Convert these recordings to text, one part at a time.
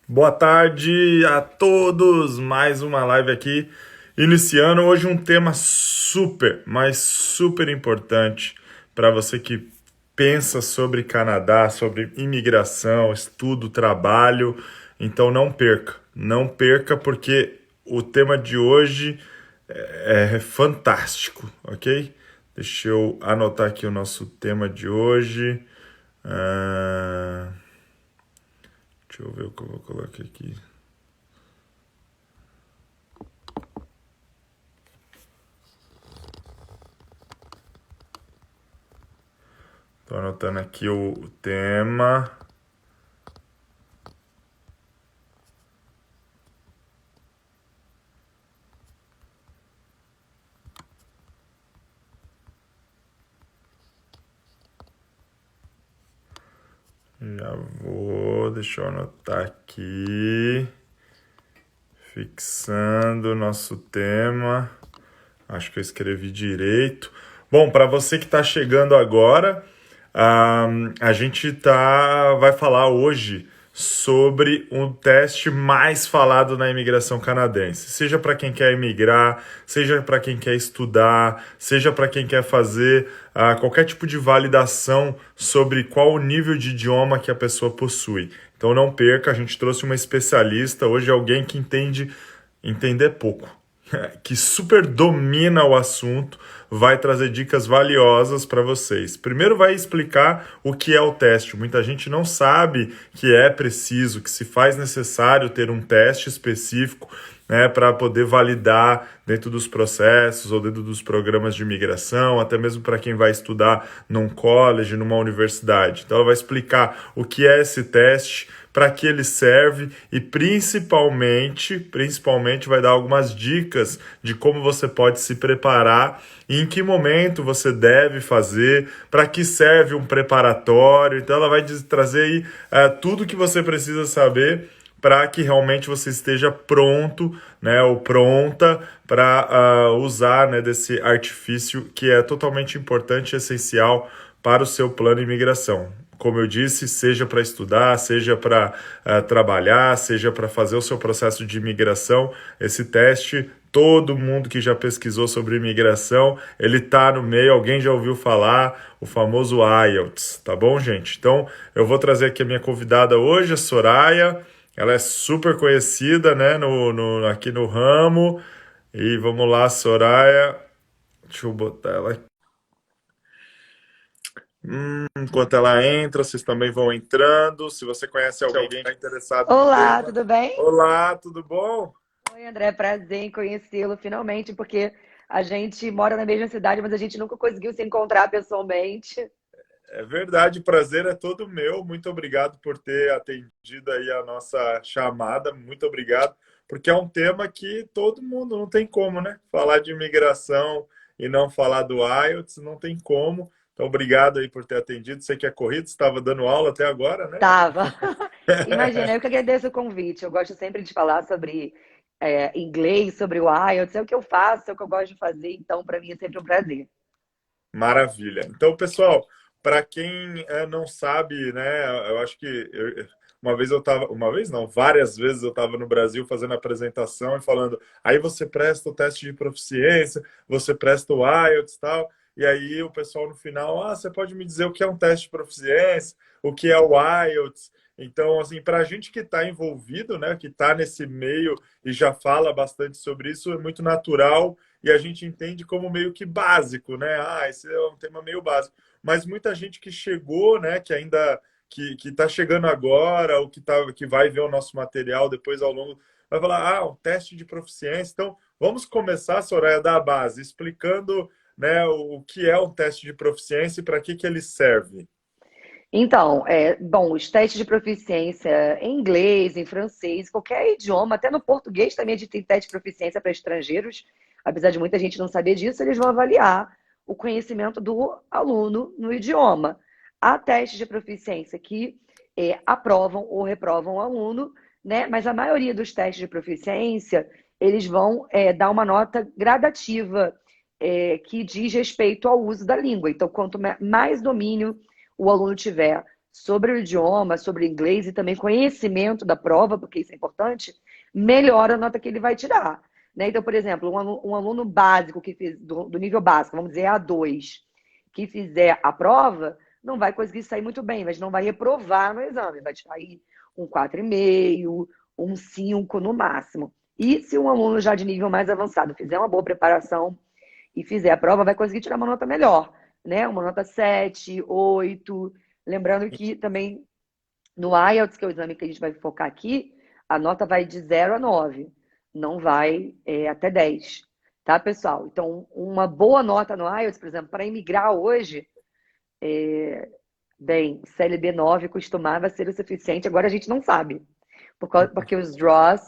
Boa tarde a todos, mais uma live aqui, iniciando hoje um tema super, mas super importante para você que pensa sobre Canadá, sobre imigração, estudo, trabalho. Então não perca porque o tema de hoje é fantástico, ok? Deixa eu anotar aqui o nosso tema de hoje. Ah, deixa eu ver o que eu vou colocar aqui. Tô anotando aqui o tema. Deixa eu anotar aqui. Fixando o nosso tema. Acho que eu escrevi direito. Bom, para você que está chegando agora, a gente vai falar hoje sobre um teste mais falado na imigração canadense. Seja para quem quer imigrar, seja para quem quer estudar, seja para quem quer fazer qualquer tipo de validação sobre qual o nível de idioma que a pessoa possui. Então não perca, a gente trouxe uma especialista, hoje alguém que entender pouco, que super domina o assunto, vai trazer dicas valiosas para vocês. Primeiro vai explicar o que é o teste. Muita gente não sabe que é preciso, que se faz necessário ter um teste específico, né, para poder validar dentro dos processos ou dentro dos programas de imigração, até mesmo para quem vai estudar num college, numa universidade. Então ela vai explicar o que é esse teste, para que ele serve e principalmente vai dar algumas dicas de como você pode se preparar e em que momento você deve fazer, para que serve um preparatório. Então ela vai trazer aí tudo que você precisa saber para que realmente você esteja pronto, né, ou pronta para usar, né, desse artifício que é totalmente importante e essencial para o seu plano de imigração. Como eu disse, seja para estudar, seja para trabalhar, seja para fazer o seu processo de imigração, esse teste, todo mundo que já pesquisou sobre imigração, ele tá no meio, alguém já ouviu falar, o famoso IELTS, tá bom, gente? Então, eu vou trazer aqui a minha convidada hoje, a Soraya, ela é super conhecida, né, aqui no ramo, e vamos lá, Soraya, deixa eu botar ela aqui. Enquanto ela entra, vocês também vão entrando. Se você conhece alguém que está interessado no Olá, tema. tudo bem? Olá, tudo bom? Oi, André, prazer em conhecê-lo finalmente, porque a gente mora na mesma cidade, mas a gente nunca conseguiu se encontrar pessoalmente. É verdade, o prazer é todo meu. Muito obrigado por ter atendido aí a nossa chamada. Muito obrigado, porque é um tema que todo mundo não tem como, né? Falar de imigração e não falar do IELTS, não tem como. Então, obrigado aí por ter atendido. Você que é corrido, estava dando aula até agora, né? Tava. Imagina, eu que agradeço o convite. Eu gosto sempre de falar sobre inglês, sobre o IELTS, é o que eu faço, é o que eu gosto de fazer, então para mim é sempre um prazer. Maravilha. Então, pessoal, para quem não sabe, né, eu acho que uma vez eu estava, uma vez não, várias vezes eu estava no Brasil fazendo apresentação e falando, aí você presta o teste de proficiência, você presta o IELTS e tal, e aí o pessoal no final, você pode me dizer o que é um teste de proficiência, o que é o IELTS? Então, assim, para a gente que está envolvido, né, que está nesse meio e já fala bastante sobre isso, é muito natural e a gente entende como meio que básico, né? Esse é um tema meio básico. Mas muita gente que chegou, né, que ainda que está chegando agora, ou que vai ver o nosso material depois ao longo, vai falar, um teste de proficiência. Então, vamos começar, Soraya, da base, explicando, né, o que é um teste de proficiência e para que ele serve. Então, bom, os testes de proficiência em inglês, em francês, qualquer idioma, até no português também a gente tem teste de proficiência para estrangeiros, apesar de muita gente não saber disso, eles vão avaliar o conhecimento do aluno no idioma. Há testes de proficiência que aprovam ou reprovam o aluno, né? Mas a maioria dos testes de proficiência, eles vão dar uma nota gradativa que diz respeito ao uso da língua. Então, quanto mais domínio o aluno tiver sobre o idioma, sobre o inglês e também conhecimento da prova, porque isso é importante, melhora a nota que ele vai tirar. Né? Então, por exemplo, um aluno básico que fez do nível básico, vamos dizer A2, que fizer a prova, não vai conseguir sair muito bem, mas não vai reprovar no exame, vai tirar aí um 4,5, um 5 no máximo. E se um aluno já de nível mais avançado fizer uma boa preparação e fizer a prova, vai conseguir tirar uma nota melhor, né? Uma nota 7, 8. Lembrando que também no IELTS, que é o exame que a gente vai focar aqui, a nota vai de 0 a 9, não vai até 10, tá, pessoal? Então, uma boa nota no IELTS, por exemplo, para imigrar hoje, bem, CLB 9 costumava ser o suficiente, agora a gente não sabe, porque os draws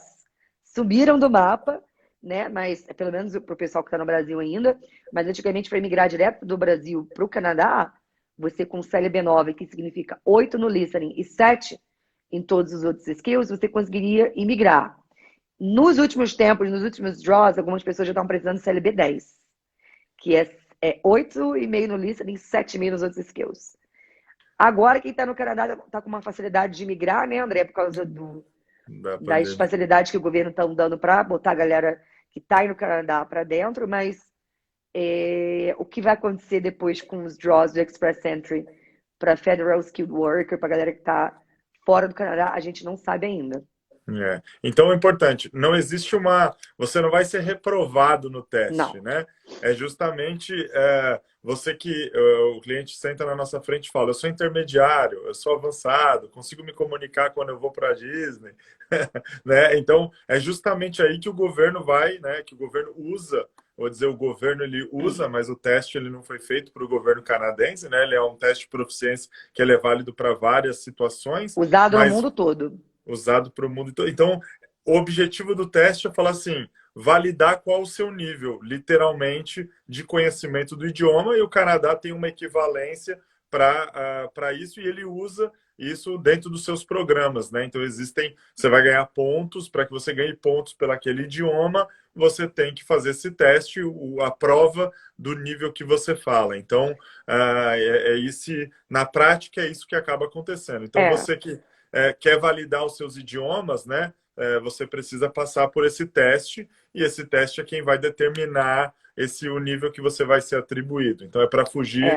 subiram do mapa, né? Mas, pelo menos para o pessoal que está no Brasil ainda, mas antigamente para imigrar direto do Brasil para o Canadá, você com CLB 9, que significa 8 no listening e 7 em todos os outros skills, você conseguiria imigrar. Nos últimos tempos, nos últimos draws, algumas pessoas já estão precisando de CLB 10, que é 8,5 no listening e 7,5 nos outros skills. Agora, quem está no Canadá está com uma facilidade de migrar, né, André, por causa das facilidades que o governo está dando para botar a galera que está aí no Canadá para dentro, mas o que vai acontecer depois com os draws do Express Entry para Federal Skilled Worker, para a galera que está fora do Canadá, a gente não sabe ainda. Então é importante, não existe você não vai ser reprovado no teste, Não. né? É justamente você que o cliente senta na nossa frente e fala, eu sou intermediário, eu sou avançado, consigo me comunicar quando eu vou para a Disney, né? Então é justamente aí que o governo vai, né? Que o governo usa, vou dizer, o governo ele usa, mas o teste ele não foi feito para o governo canadense, né? Ele é um teste de proficiência que ele é válido para várias situações, Usado no mas mundo todo. usado para o mundo todo. Então, o objetivo do teste é falar assim, validar qual o seu nível, literalmente, de conhecimento do idioma, e o Canadá tem uma equivalência para isso, e ele usa isso dentro dos seus programas, né? Então, você vai ganhar pontos, para que você ganhe pontos pelo aquele idioma, você tem que fazer esse teste, a prova do nível que você fala. Então, na prática, é isso que acaba acontecendo. Então, você que quer validar os seus idiomas, né? Você precisa passar por esse teste, e esse teste é quem vai determinar o nível que você vai ser atribuído. Então, é para fugir,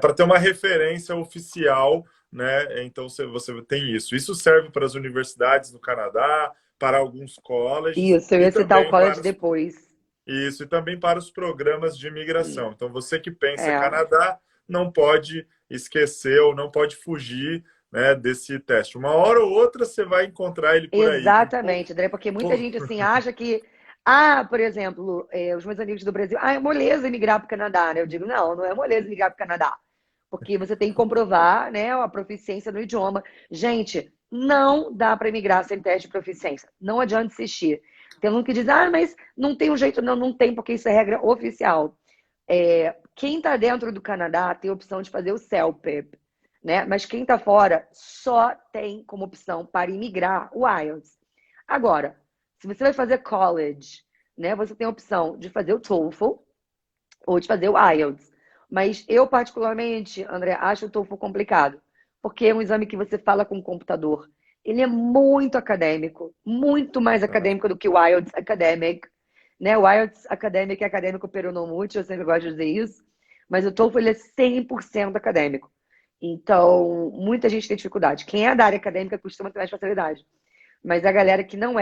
para ter uma referência oficial, né? Então, você tem isso. Isso serve para as universidades no Canadá, para alguns colleges. Isso, eu E ia citar o também college depois. Isso, e também para os programas de imigração. Então, você que pensa É. Canadá, não pode esquecer ou não pode fugir, né, desse teste. Uma hora ou outra você vai encontrar ele por aí. Exatamente, André, porque muita gente assim acha que, por exemplo, os meus amigos do Brasil, é moleza migrar para o Canadá, né? Eu digo, não, não é moleza migrar para o Canadá, porque você tem que comprovar, né, a proficiência no idioma. Gente, não dá para migrar sem teste de proficiência. Não adianta insistir. Tem um que diz, mas não tem um jeito, não, não tem, porque isso é regra oficial. Quem está dentro do Canadá tem a opção de fazer o CELPIP, né? Mas quem está fora só tem como opção para imigrar o IELTS. Agora, se você vai fazer college, né, você tem a opção de fazer o TOEFL ou de fazer o IELTS. Mas eu, particularmente, André, acho o TOEFL complicado, porque é um exame que você fala com o computador. Ele é muito acadêmico, muito mais acadêmico do que o IELTS Academic. Né? O IELTS Academic é acadêmico peronomútil, eu sempre gosto de dizer isso, mas o TOEFL ele é 100% acadêmico. Então, muita gente tem dificuldade. Quem é da área acadêmica costuma ter mais facilidade. Mas a galera que não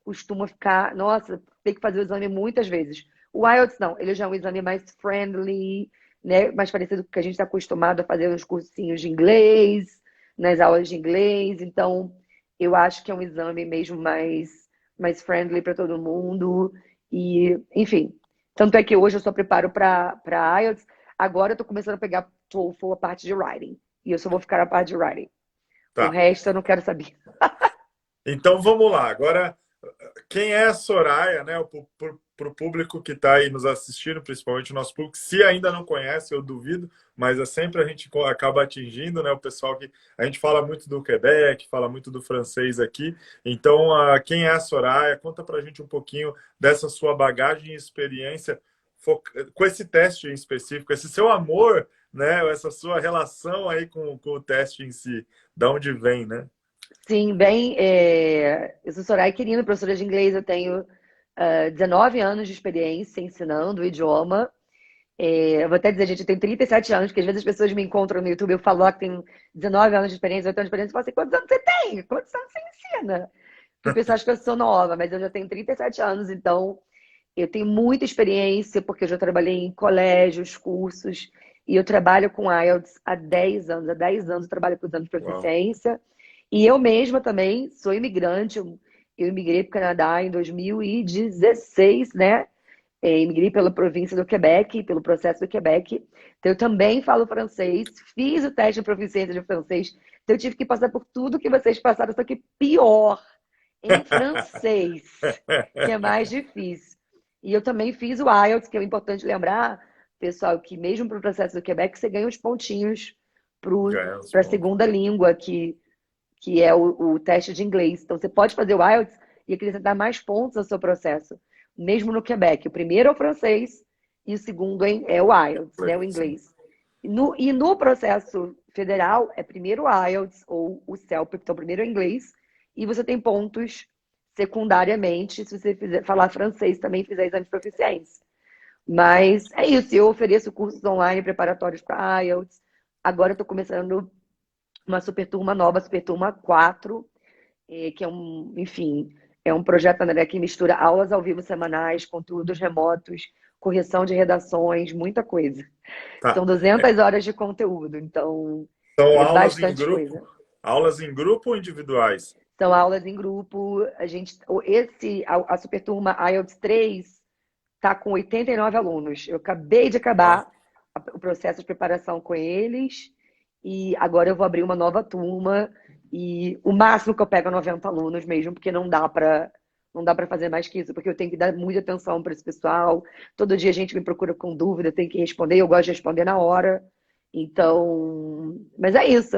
costuma ficar, nossa, tem que fazer o exame muitas vezes. O IELTS não, ele já é um exame mais friendly, né? Mais parecido com o que a gente está acostumado a fazer nos cursinhos de inglês, nas aulas de inglês. Então, eu acho que é um exame mesmo mais friendly para todo mundo. E, enfim, tanto é que hoje eu só preparo para IELTS. Agora eu estou começando a pegar TOEFL a parte de writing. E eu só vou ficar na parte de writing. O Tá. resto eu não quero saber. Então, vamos lá. Agora, quem é a Soraya, né? Para o público que está aí nos assistindo, principalmente o nosso público, se ainda não conhece, eu duvido, mas sempre a gente acaba atingindo, né? O pessoal que a gente fala muito do Quebec, fala muito do francês aqui. Então, quem é a Soraya? Conta para a gente um pouquinho dessa sua bagagem e experiência com esse teste em específico, esse seu amor, né? Essa sua relação aí com o teste em si, da onde vem, né? Sim, bem, eu sou Soraya Quirino, professora de inglês, eu tenho 19 anos de experiência ensinando o idioma. Eu vou até dizer, gente, eu tenho 37 anos, porque às vezes as pessoas me encontram no YouTube, eu falo lá que tenho 19 anos de experiência, 8 anos de experiência, e falam assim, quantos anos você tem? Quantos anos você ensina? Porque o pessoal acha que eu sou nova, mas eu já tenho 37 anos, então eu tenho muita experiência, porque eu já trabalhei em colégios, cursos, e eu trabalho com IELTS há 10 anos. Há 10 anos eu trabalho com exame de Uau. proficiência. E eu mesma também sou imigrante. Eu imigrei para o Canadá em 2016, né? Imigrei pela província do Quebec, pelo processo do Quebec. Então, eu também falo francês, fiz o teste de proficiência de francês. Então, eu tive que passar por tudo que vocês passaram, só que pior, em francês, que é mais difícil. E eu também fiz o IELTS, que é importante lembrar, pessoal, que mesmo para o processo do Quebec, você ganha os pontinhos Ganhar os para a pontos. segunda língua, que é o teste de inglês. Então, você pode fazer o IELTS e acrescentar mais pontos ao seu processo, mesmo no Quebec. O primeiro é o francês e o segundo é o IELTS, né, o Sim. inglês. E no processo federal, é primeiro o IELTS ou o CELP, então primeiro é o inglês, e você tem pontos secundariamente se você falar francês também e fizer exame de proficiência. Mas é isso, eu ofereço cursos online preparatórios para IELTS. Agora eu estou começando uma super turma nova, super turma 4, que é enfim, é um projeto, André, que mistura aulas ao vivo semanais, conteúdos remotos, correção de redações, muita coisa. São Tá. 200 horas de conteúdo, então São é aulas em bastante grupo? coisa. Aulas em grupo ou individuais? São aulas em grupo, a super turma IELTS 3 está com 89 alunos. Eu acabei de Ó, acabar o processo de preparação com eles e agora eu vou abrir uma nova turma e o máximo que eu pego é 90 alunos mesmo, porque não dá para fazer mais que isso, porque eu tenho que dar muita atenção para esse pessoal. Todo dia a gente me procura com dúvida, tem que responder, eu gosto de responder na hora. Então, mas é isso,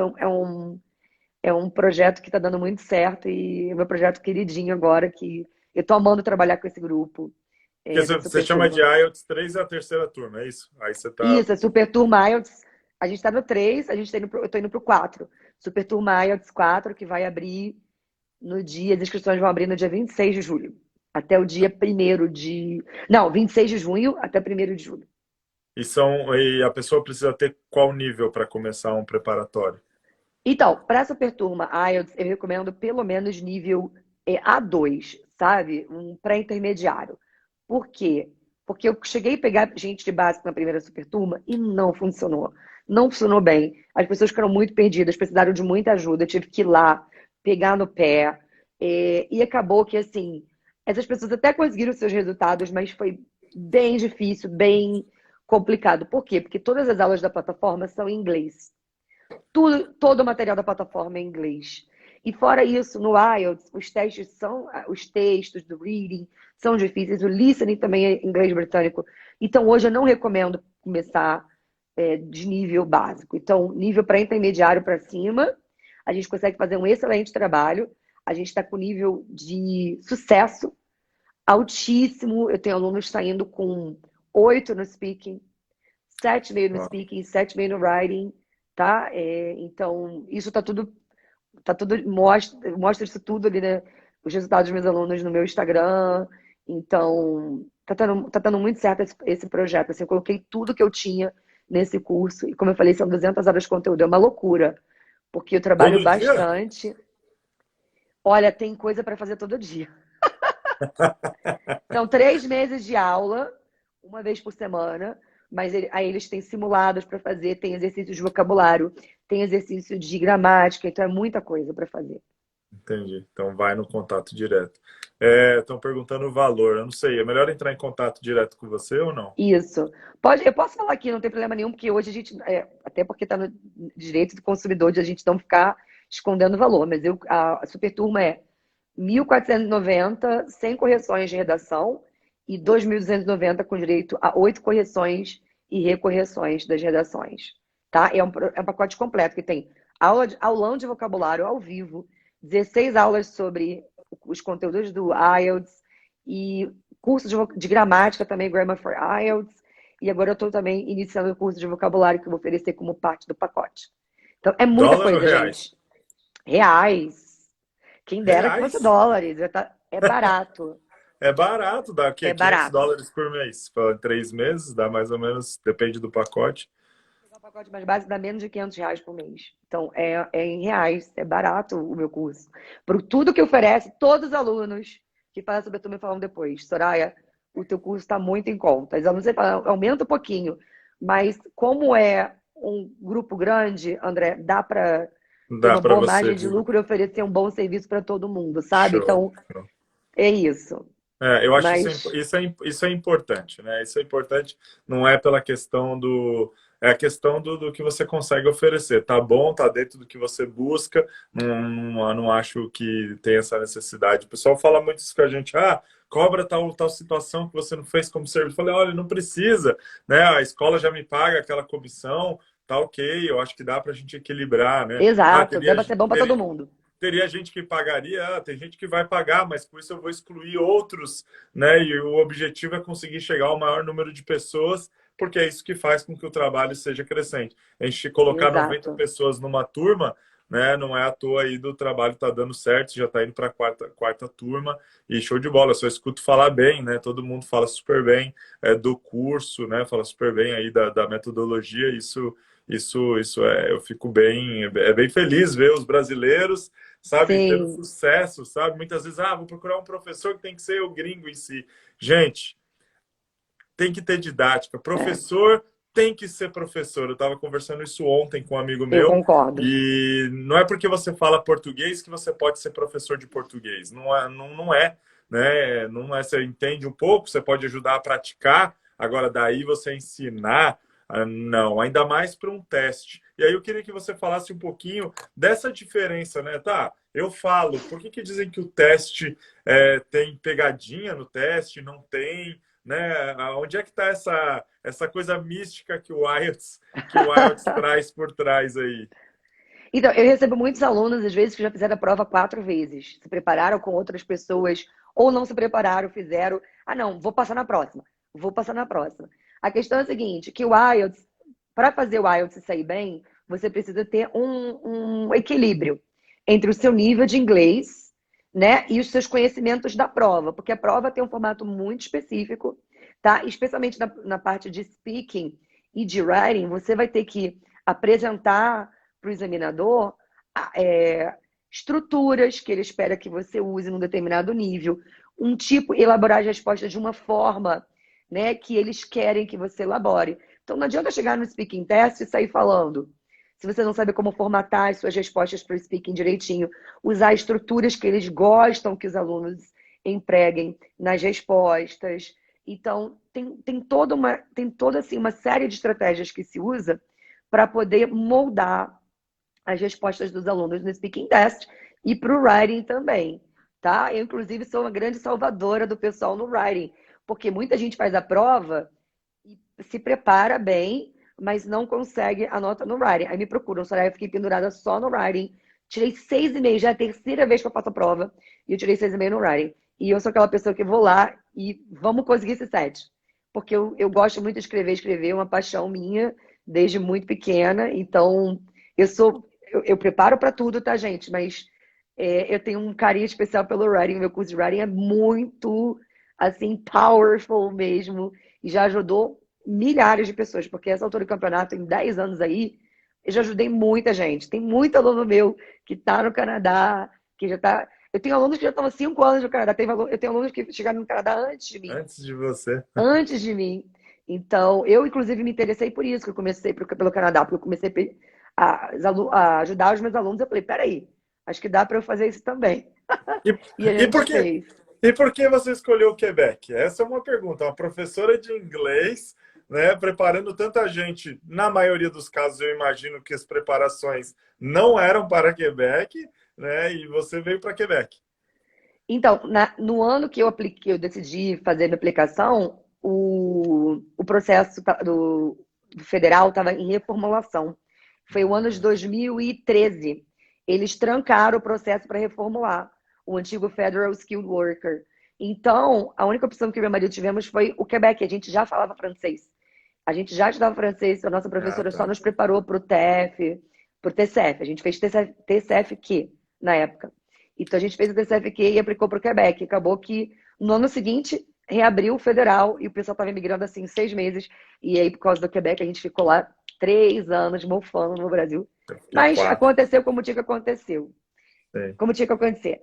é um projeto que está dando muito certo e é meu projeto queridinho agora, que eu tô amando trabalhar com esse grupo porque da você Super chama de Turma. IELTS 3 é a terceira turma, é isso? Aí você tá. Isso, é Super Turma IELTS. A gente está no 3, eu tô indo pro 4. Super Turma IELTS 4, que vai abrir no dia, as inscrições vão abrir no dia 26 de julho. Até o dia 1º de. Não, 26 de junho até 1º de julho. E a pessoa precisa ter qual nível para começar um preparatório? Então, para essa super turma IELTS, eu recomendo pelo menos nível A2, sabe? Um pré-intermediário. Por quê? Porque eu cheguei a pegar gente de básico na primeira super turma e não funcionou. Não funcionou bem. As pessoas ficaram muito perdidas, precisaram de muita ajuda. Eu tive que ir lá, pegar no pé. E acabou que, assim, essas pessoas até conseguiram seus resultados, mas foi bem difícil, bem complicado. Por quê? Porque todas as aulas da plataforma são em inglês. Todo o material da plataforma é em inglês. E fora isso, no IELTS, os textos do reading são difíceis, o listening também é inglês britânico. Então, hoje eu não recomendo começar de nível básico. Então, nível pré-intermediário para cima, a gente consegue fazer um excelente trabalho. A gente está com nível de sucesso altíssimo. Eu tenho alunos saindo com 8 no speaking, 7,5 no Ó, speaking, 7,5 no writing, tá? Então, isso tá tudo, mostra isso tudo ali, né? Os resultados dos meus alunos no meu Instagram. Então, tá dando muito certo esse projeto. Assim, eu coloquei tudo que eu tinha nesse curso. E como eu falei, são 200 horas de conteúdo. É uma loucura, porque eu trabalho todo dia? bastante. Olha, tem coisa para fazer todo dia. São 3 meses de aula, uma vez por semana, mas aí eles têm simulados para fazer, tem exercícios de vocabulário, tem exercício de gramática, então é muita coisa para fazer. Entendi. Então vai no contato direto. Estão perguntando o valor. Eu não sei. É melhor entrar em contato direto com você ou não? Isso. Eu posso falar aqui, não tem problema nenhum, porque hoje a gente, até porque está no direito do consumidor de a gente não ficar escondendo o valor, mas a super turma é 1.490 sem correções de redação e 2.290 com direito a 8 correções e recorreções das redações, tá? É um pacote completo que tem aulão de vocabulário ao vivo, 16 aulas sobre os conteúdos do IELTS e curso de gramática também, Grammar for IELTS, E agora eu estou também iniciando o curso de vocabulário que eu vou oferecer como parte do pacote. Então, é muita Dólar ou coisa, reais? gente. Reais. Quem dera que fosse Reais? dólares. É barato. É barato, dá o quê? É 500 barato. dólares por mês. Para 3 meses, dá mais ou menos, depende do pacote. O pacote mais básico dá menos de R$ 500 por mês. Então, é em reais. É barato o meu curso. Por tudo que oferece, todos os alunos que fazem sobre tu me falam depois. Soraya, o teu curso está muito em conta. Os alunos sempre falam, aumenta um pouquinho. Mas como é um grupo grande, André, dá para ter Dá uma para boa você. margem de lucro e oferecer um bom serviço para todo mundo, sabe? Show. Então, é isso. Eu acho Mas, isso é importante, né? Isso é importante, não é pela questão do. É a questão do que você consegue oferecer. Tá bom, tá dentro do que você busca, não acho que tem essa necessidade. O pessoal fala muito isso com a gente, cobra tal situação que você não fez como serviço. Eu falei, olha, não precisa, né? A escola já me paga aquela comissão, tá ok, eu acho que dá para a gente equilibrar, né? exato, deve ser bom para todo mundo. Teria gente que pagaria, tem gente que vai pagar, mas com isso eu vou excluir outros, né? E o objetivo é conseguir chegar ao maior número de pessoas, porque é isso que faz com que o trabalho seja crescente. A gente colocar 90 Exato. pessoas numa turma, né? Não é à toa aí do trabalho tá dando certo, já está indo para a quarta turma e show de bola. Eu só escuto falar bem, né? Todo mundo fala super bem do curso, né? Fala super bem aí da metodologia. Isso eu fico bem feliz ver os brasileiros, sabe, tendo Sim, sucesso, sabe? Muitas vezes, vou procurar um professor que tem que ser o gringo em si. Gente, tem que ter didática. é, Professor tem que ser professor. Eu estava conversando isso ontem com um amigo eu meu concordo. e não é porque você fala português que você pode ser professor de português. Não é, né? Não é. Você entende um pouco, você pode ajudar a praticar. Agora, daí você ensinar, não. Ainda mais para um teste. E aí eu queria que você falasse um pouquinho dessa diferença, né? Tá, eu falo. Por que dizem que o teste tem pegadinha no teste? Não tem, né? Onde é que está essa coisa mística que o IELTS traz por trás aí? Então, eu recebo muitos alunos, às vezes, que já fizeram a prova 4 vezes. Se prepararam com outras pessoas, ou não se prepararam, fizeram. Ah, não, vou passar na próxima. Vou passar na próxima. A questão é a seguinte, que o IELTS, para fazer o IELTS sair bem, você precisa ter um equilíbrio entre o seu nível de inglês, né, e os seus conhecimentos da prova, porque a prova tem um formato muito específico, tá? Especialmente na parte de speaking e de writing, você vai ter que apresentar para o examinador é, estruturas que ele espera que você use num determinado nível, um tipo, elaborar as respostas de uma forma, né, que eles querem que você elabore. Então não adianta chegar no speaking test e sair falando. Se você não sabe como formatar as suas respostas para o speaking direitinho, usar estruturas que eles gostam que os alunos empreguem nas respostas. Então, tem toda assim, uma série de estratégias que se usa para poder moldar as respostas dos alunos no speaking test e para o writing também, tá? Eu, inclusive, sou uma grande salvadora do pessoal no writing, porque muita gente faz a prova e se prepara bem, mas não consegue a nota no writing. Aí me procuram, Soraya, eu fiquei pendurada só no writing, tirei 6,5, já é a terceira vez que eu faço a prova, e eu tirei 6,5 no writing. E eu sou aquela pessoa que vou lá e vamos conseguir esse 7. Porque eu gosto muito de escrever é uma paixão minha desde muito pequena, então eu preparo para tudo, tá, gente? Mas eu tenho um carinho especial pelo writing. Meu curso de writing é muito, assim, powerful mesmo. E já ajudou milhares de pessoas, porque essa altura do campeonato, em 10 anos aí, eu já ajudei muita gente. Tem muito aluno meu que está no Canadá, que já está. Eu tenho alunos que já estão há 5 anos no Canadá. Eu tenho alunos que chegaram no Canadá antes de mim. Antes de você. Antes de mim. Então, eu, inclusive, me interessei por isso, que eu comecei pelo Canadá, porque eu comecei a ajudar os meus alunos. Eu falei, peraí, acho que dá para eu fazer isso também. E, E a e por gente que, fez. e por que você escolheu o Quebec? Essa é uma pergunta. Uma professora de inglês, né, preparando tanta gente. Na maioria dos casos, eu imagino que as preparações não eram para Quebec, né, e você veio para Quebec. Então, no ano que eu apliquei, eu decidi fazer minha aplicação, o processo do federal estava em reformulação. Foi o ano de 2013. Eles trancaram o processo para reformular o antigo Federal Skilled Worker. Então, a única opção que eu e meu marido tivemos foi o Quebec. A gente já falava francês. A gente já estudava francês, a nossa Ah, professora só tá. nos preparou para o TF, para o TCF. A gente fez TCF-Q na época. Então a gente fez o TCF-Q e aplicou para o Quebec. Acabou que no ano seguinte reabriu o federal e o pessoal estava imigrando assim em 6 meses. E aí, por causa do Quebec, a gente ficou lá 3 anos mofando no Brasil. Eu fiquei Mas 4. aconteceu como tinha que aconteceu. Sim. Como tinha que acontecer.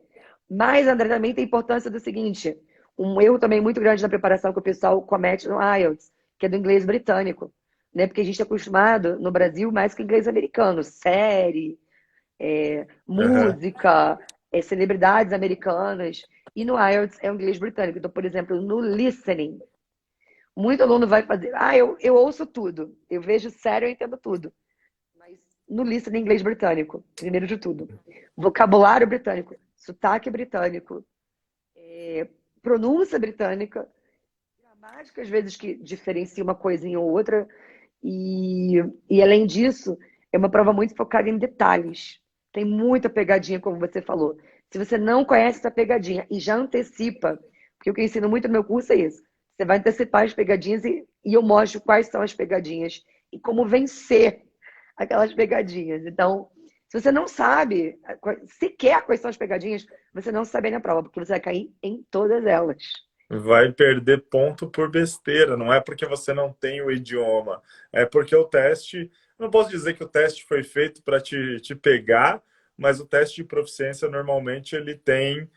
Mas, André, também tem importância do seguinte: um erro também muito grande na preparação que o pessoal comete no IELTS, que é do inglês britânico. Né? Porque a gente é acostumado no Brasil mais com inglês americano, série, Aham. música, celebridades americanas. E no IELTS é o inglês britânico. Então, por exemplo, no listening, muito aluno vai fazer. Ah, eu ouço tudo. Eu vejo sério, eu entendo tudo. Mas no listening inglês britânico, primeiro de tudo. Vocabulário britânico, sotaque britânico, pronúncia britânica, gramática, às vezes, que diferencia uma coisinha ou outra. E além disso, é uma prova muito focada em detalhes. Tem muita pegadinha, como você falou. Se você não conhece essa pegadinha e já antecipa, porque o que eu ensino muito no meu curso é isso. Você vai antecipar as pegadinhas e eu mostro quais são as pegadinhas e como vencer aquelas pegadinhas. Então, se você não sabe sequer quais são as pegadinhas, você não sabe na prova, porque você vai cair em todas elas. Vai perder ponto por besteira, não é porque você não tem o idioma, é porque o teste, não posso dizer que o teste foi feito para te pegar, mas o teste de proficiência normalmente ele tem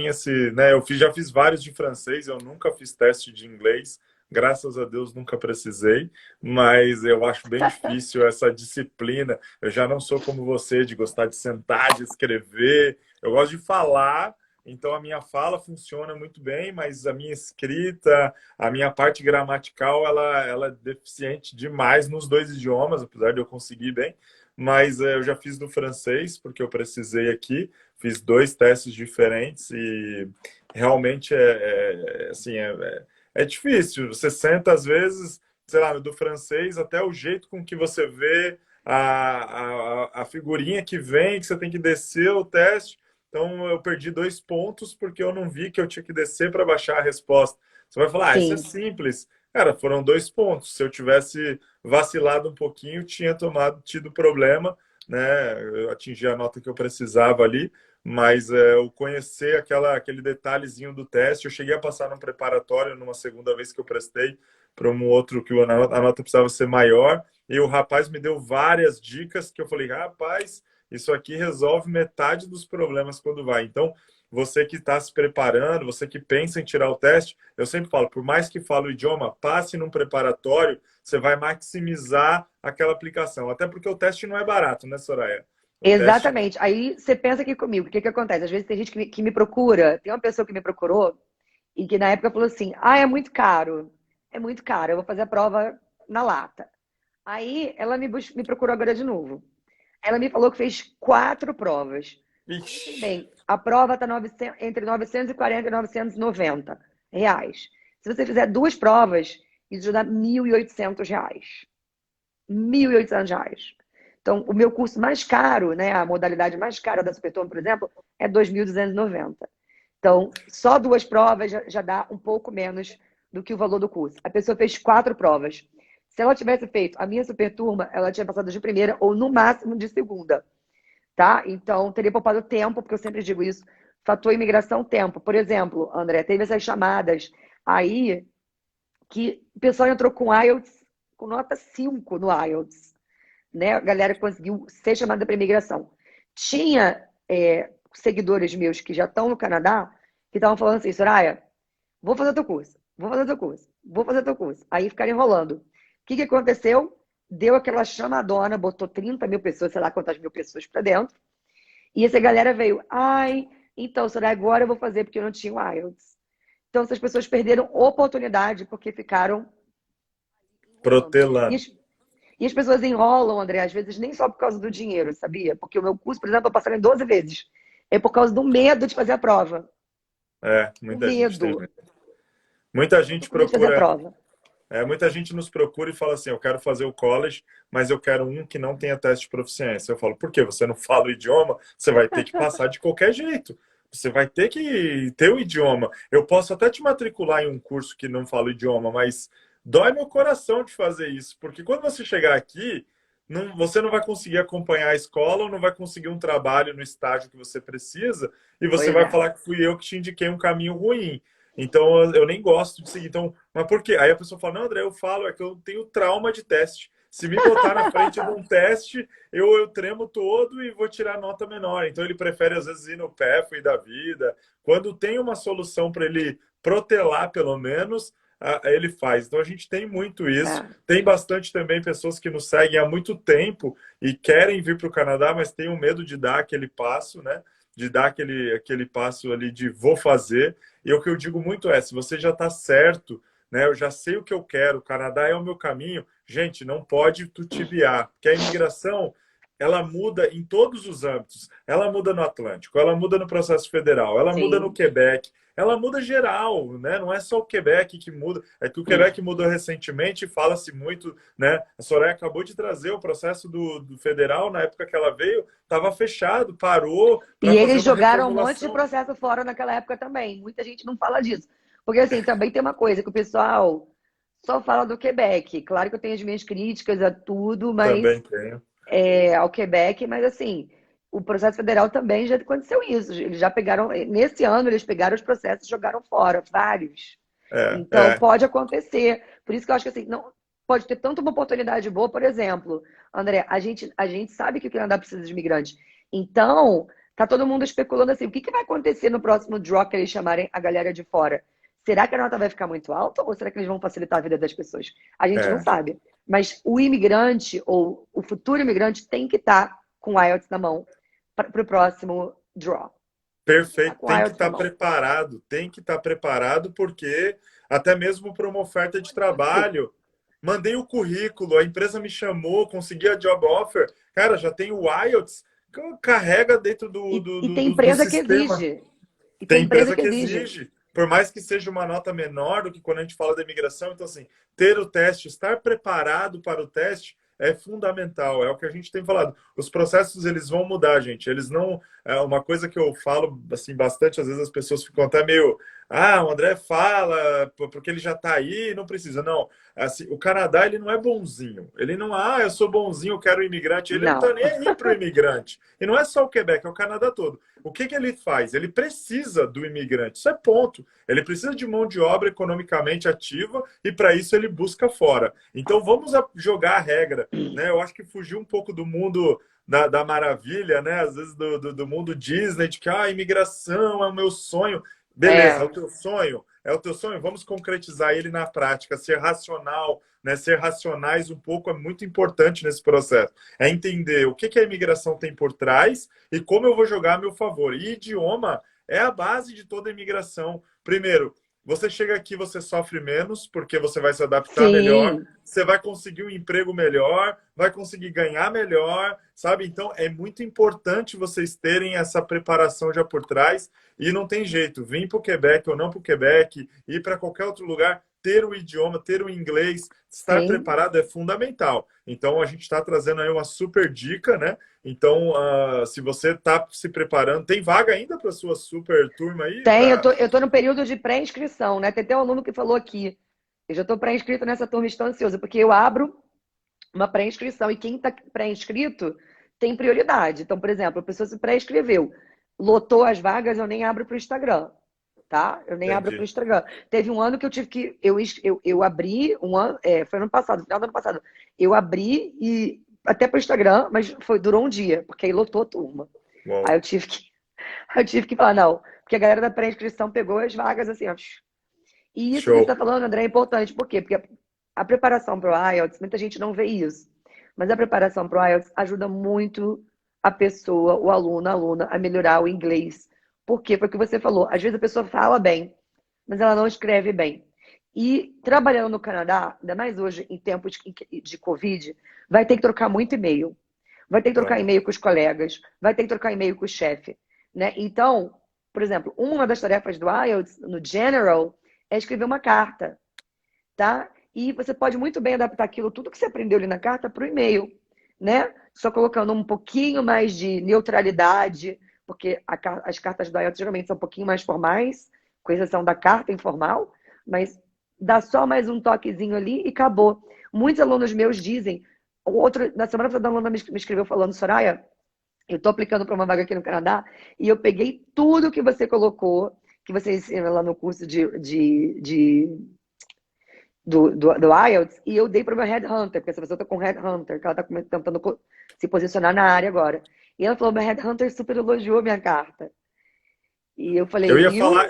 esse, né? Já fiz vários de francês, eu nunca fiz teste de inglês, graças a Deus nunca precisei, mas eu acho bem difícil essa disciplina. Eu já não sou como você de gostar de sentar, de escrever, eu gosto de falar. Então a minha fala funciona muito bem, mas a minha escrita, a minha parte gramatical, ela é deficiente demais nos dois idiomas, apesar de eu conseguir bem. Mas eu já fiz do francês, porque eu precisei aqui, fiz 2 testes diferentes e realmente assim, é difícil. Você senta às vezes, sei lá, do francês, até o jeito com que você vê a figurinha que vem, que você tem que descer o teste. Então eu perdi 2 pontos porque eu não vi que eu tinha que descer para baixar a resposta. Você vai falar, isso é Sim. simples. Cara, foram 2 pontos. Se eu tivesse vacilado um pouquinho, tinha tido problema, né? Eu atingi a nota que eu precisava ali, mas eu conhecer aquele detalhezinho do teste, eu cheguei a passar num preparatório numa segunda vez que eu prestei para um outro que a nota precisava ser maior, e o rapaz me deu várias dicas que eu falei, rapaz, isso aqui resolve metade dos problemas quando vai. Então, você que está se preparando, você que pensa em tirar o teste, eu sempre falo, por mais que fale o idioma, passe num preparatório, você vai maximizar aquela aplicação. Até porque o teste não é barato, né, Soraya? O teste. Exatamente. Aí você pensa aqui comigo, o que que acontece? Às vezes tem gente que me procura, tem uma pessoa que me procurou e que na época falou assim: ah, é muito caro, eu vou fazer a prova na lata. Aí ela me procurou agora de novo. Ela me falou que fez 4 provas. Pensem Ixi, bem, a prova está entre 940 e 990 reais. Se você fizer 2 provas, isso dá R$ 1.800. R$ 1.800. Então, o meu curso mais caro, né, a modalidade mais cara da Superturno, por exemplo, é 2.290. Então, só 2 provas já dá um pouco menos do que o valor do curso. A pessoa fez 4 provas. Se ela tivesse feito a minha Superturma, ela tinha passado de primeira ou no máximo de segunda, tá? Então, teria poupado tempo, porque eu sempre digo isso, fator imigração, tempo. Por exemplo, André, teve essas chamadas aí que o pessoal entrou com IELTS, com nota 5 no IELTS, né? A galera conseguiu ser chamada para imigração. Tinha seguidores meus que já estão no Canadá que estavam falando assim, Soraya, vou fazer teu curso, vou fazer teu curso, vou fazer teu curso. Aí ficaram enrolando. O que aconteceu? Deu aquela chamadona, botou 30 mil pessoas, sei lá quantas mil pessoas para dentro. E essa galera veio, ai, então, Soraya, agora eu vou fazer porque eu não tinha o IELTS. Então, essas pessoas perderam oportunidade porque ficaram enrolando. E protelando. as, e as pessoas enrolam, André, às vezes nem só por causa do dinheiro, sabia? Porque o meu curso, por exemplo, eu passei em 12 vezes. É por causa do medo de fazer a prova. O Muita gente tem medo. medo. Muita Muito gente com medo de fazer a procura. prova. Muita gente nos procura e fala assim: eu quero fazer o college, mas eu quero um que não tenha teste de proficiência. Eu falo: por quê? Você não fala o idioma? Você vai ter que passar de qualquer jeito. Você vai ter que ter o idioma. Eu posso até te matricular em um curso que não fala o idioma, mas dói meu coração de fazer isso, porque quando você chegar aqui, você não vai conseguir acompanhar a escola ou não vai conseguir um trabalho no estágio que você precisa e você Pois vai é. falar que fui eu que te indiquei um caminho ruim. Então, eu nem gosto de seguir. Então, mas por quê? Aí a pessoa fala, não, André, eu falo, é que eu tenho trauma de teste. Se me botar na frente de um teste, eu tremo todo e vou tirar nota menor. Então, ele prefere, às vezes, ir no PEFI da vida. Quando tem uma solução para ele protelar, pelo menos, ele faz. Então, a gente tem muito isso. É, Tem bastante também pessoas que nos seguem há muito tempo e querem vir para o Canadá, mas têm o medo de dar aquele passo, né? De dar aquele passo ali de vou fazer. E o que eu digo muito é, se você já está certo, né? Eu já sei o que eu quero, o Canadá é o meu caminho. Gente, não pode tutibiar, porque a imigração ela muda em todos os âmbitos. Ela muda no Atlântico, ela muda no processo federal, ela muda no sim. Quebec, ela muda geral, né? Não é só o Quebec que muda, é que o Quebec mudou recentemente e fala-se muito, né? A Soraya acabou de trazer o processo do federal, na época que ela veio, estava fechado, parou E para fazer eles uma jogaram um monte de reformulação. processo fora naquela época também. Muita gente não fala disso. Porque, assim, também tem uma coisa que o pessoal só fala do Quebec. Claro que eu tenho as minhas críticas a tudo, Também mas tenho. ao Quebec, mas assim, o processo federal também já aconteceu isso. Eles já pegaram, nesse ano, eles pegaram os processos e jogaram fora, vários. É, Então, é, pode acontecer. Por isso que eu acho que assim, não pode ter tanto uma oportunidade boa, por exemplo, André, a gente sabe que o Canadá precisa de imigrantes. Então, tá todo mundo especulando assim, o que vai acontecer no próximo draw que eles chamarem a galera de fora? Será que a nota vai ficar muito alta ou será que eles vão facilitar a vida das pessoas? A gente não é. sabe. Mas o imigrante ou o futuro imigrante tem que estar com o IELTS na mão para o próximo draw. Tem que estar Perfeito, com o tem que IELTS na estar mão. preparado, tem que estar preparado, porque até mesmo para uma oferta de trabalho, mandei o currículo, a empresa me chamou, consegui a job offer, cara, já tem o IELTS, carrega dentro do, E, do, e do, tem do do empresa que sistema. exige. E tem Tem empresa empresa que que exige. exige, por mais que seja uma nota menor do que quando a gente fala da imigração. Então, assim, ter o teste, estar preparado para o teste é fundamental. É o que a gente tem falado. Os processos, eles vão mudar, gente. Eles não... É uma coisa que eu falo, assim, bastante, às vezes as pessoas ficam até meio... Ah, o André fala porque ele já está aí, não precisa. Não, assim, o Canadá, ele não é bonzinho. Ele não, eu sou bonzinho, eu quero um imigrante. Ele não está Não. nem aí para o imigrante. E não é só o Quebec, é o Canadá todo. O que ele faz? Ele precisa do imigrante. Isso é ponto. Ele precisa de mão de obra economicamente ativa e para isso ele busca fora. Então vamos jogar a regra. Né? Eu acho que fugir um pouco do mundo da maravilha, né? Às vezes do mundo Disney, de que a imigração é o meu sonho. Beleza, é o É, teu sonho? É o teu sonho? Vamos concretizar ele na prática, ser racional, né? Ser racionais um pouco é muito importante nesse processo. É entender o que a imigração tem por trás e como eu vou jogar a meu favor. E idioma é a base de toda a imigração. Primeiro, você chega aqui, você sofre menos, porque você vai se adaptar melhor, sim, você vai conseguir um emprego melhor, vai conseguir ganhar melhor, sabe? Então é muito importante vocês terem essa preparação já por trás. E não tem jeito, vir para o Quebec ou não para o Quebec, ir para qualquer outro lugar, ter o idioma, ter o inglês, estar sim. preparado é fundamental. Então a gente está trazendo aí uma super dica, né? Então, se você está se preparando, tem vaga ainda para sua super turma aí? Tem, eu tô no período de pré-inscrição, né? Tem até um aluno que falou aqui. Eu já estou pré-inscrito nessa turma, estou ansiosa, porque eu abro uma pré-inscrição e quem está pré-inscrito tem prioridade. Então, por exemplo, a pessoa se pré-inscreveu, lotou as vagas, eu nem abro para o Instagram, tá? Eu nem abro para o Entendi. Instagram. Teve um ano que eu tive que. Eu abri um ano. Foi ano passado, final do ano passado. Eu abri e até para o Instagram, mas durou um dia, porque aí lotou a turma. Bom, Aí eu tive que falar, não, porque a galera da pré-inscrição pegou as vagas assim, ó. E isso que você show. está falando, André, é importante. Por quê? Porque a preparação para o IELTS, muita gente não vê isso. Mas a preparação para o IELTS ajuda muito a pessoa, o aluno, a aluna, a melhorar o inglês. Por quê? Foi o que você falou. Às vezes a pessoa fala bem, mas ela não escreve bem. E trabalhando no Canadá, ainda mais hoje, em tempos de Covid, vai ter que trocar muito e-mail. Vai ter que trocar Vai. e-mail com os colegas, vai ter que trocar e-mail com o chefe. Né? Então, por exemplo, uma das tarefas do IELTS, no General, é escrever uma carta, tá? E você pode muito bem adaptar aquilo, tudo que você aprendeu ali na carta, para o e-mail, né? Só colocando um pouquinho mais de neutralidade, porque as cartas do IELTS geralmente são um pouquinho mais formais, com exceção da carta informal, mas dá só mais um toquezinho ali e acabou. Muitos alunos meus dizem, na semana passada, a aluna me escreveu falando, Soraya, eu estou aplicando para uma vaga aqui no Canadá e eu peguei tudo que você colocou, que você ensina lá no curso do IELTS, e eu dei para o meu headhunter, porque essa pessoa está com headhunter, que ela está tentando se posicionar na área agora. E ela falou, meu headhunter super elogiou minha carta. E eu Eu falei, ia viu? falar,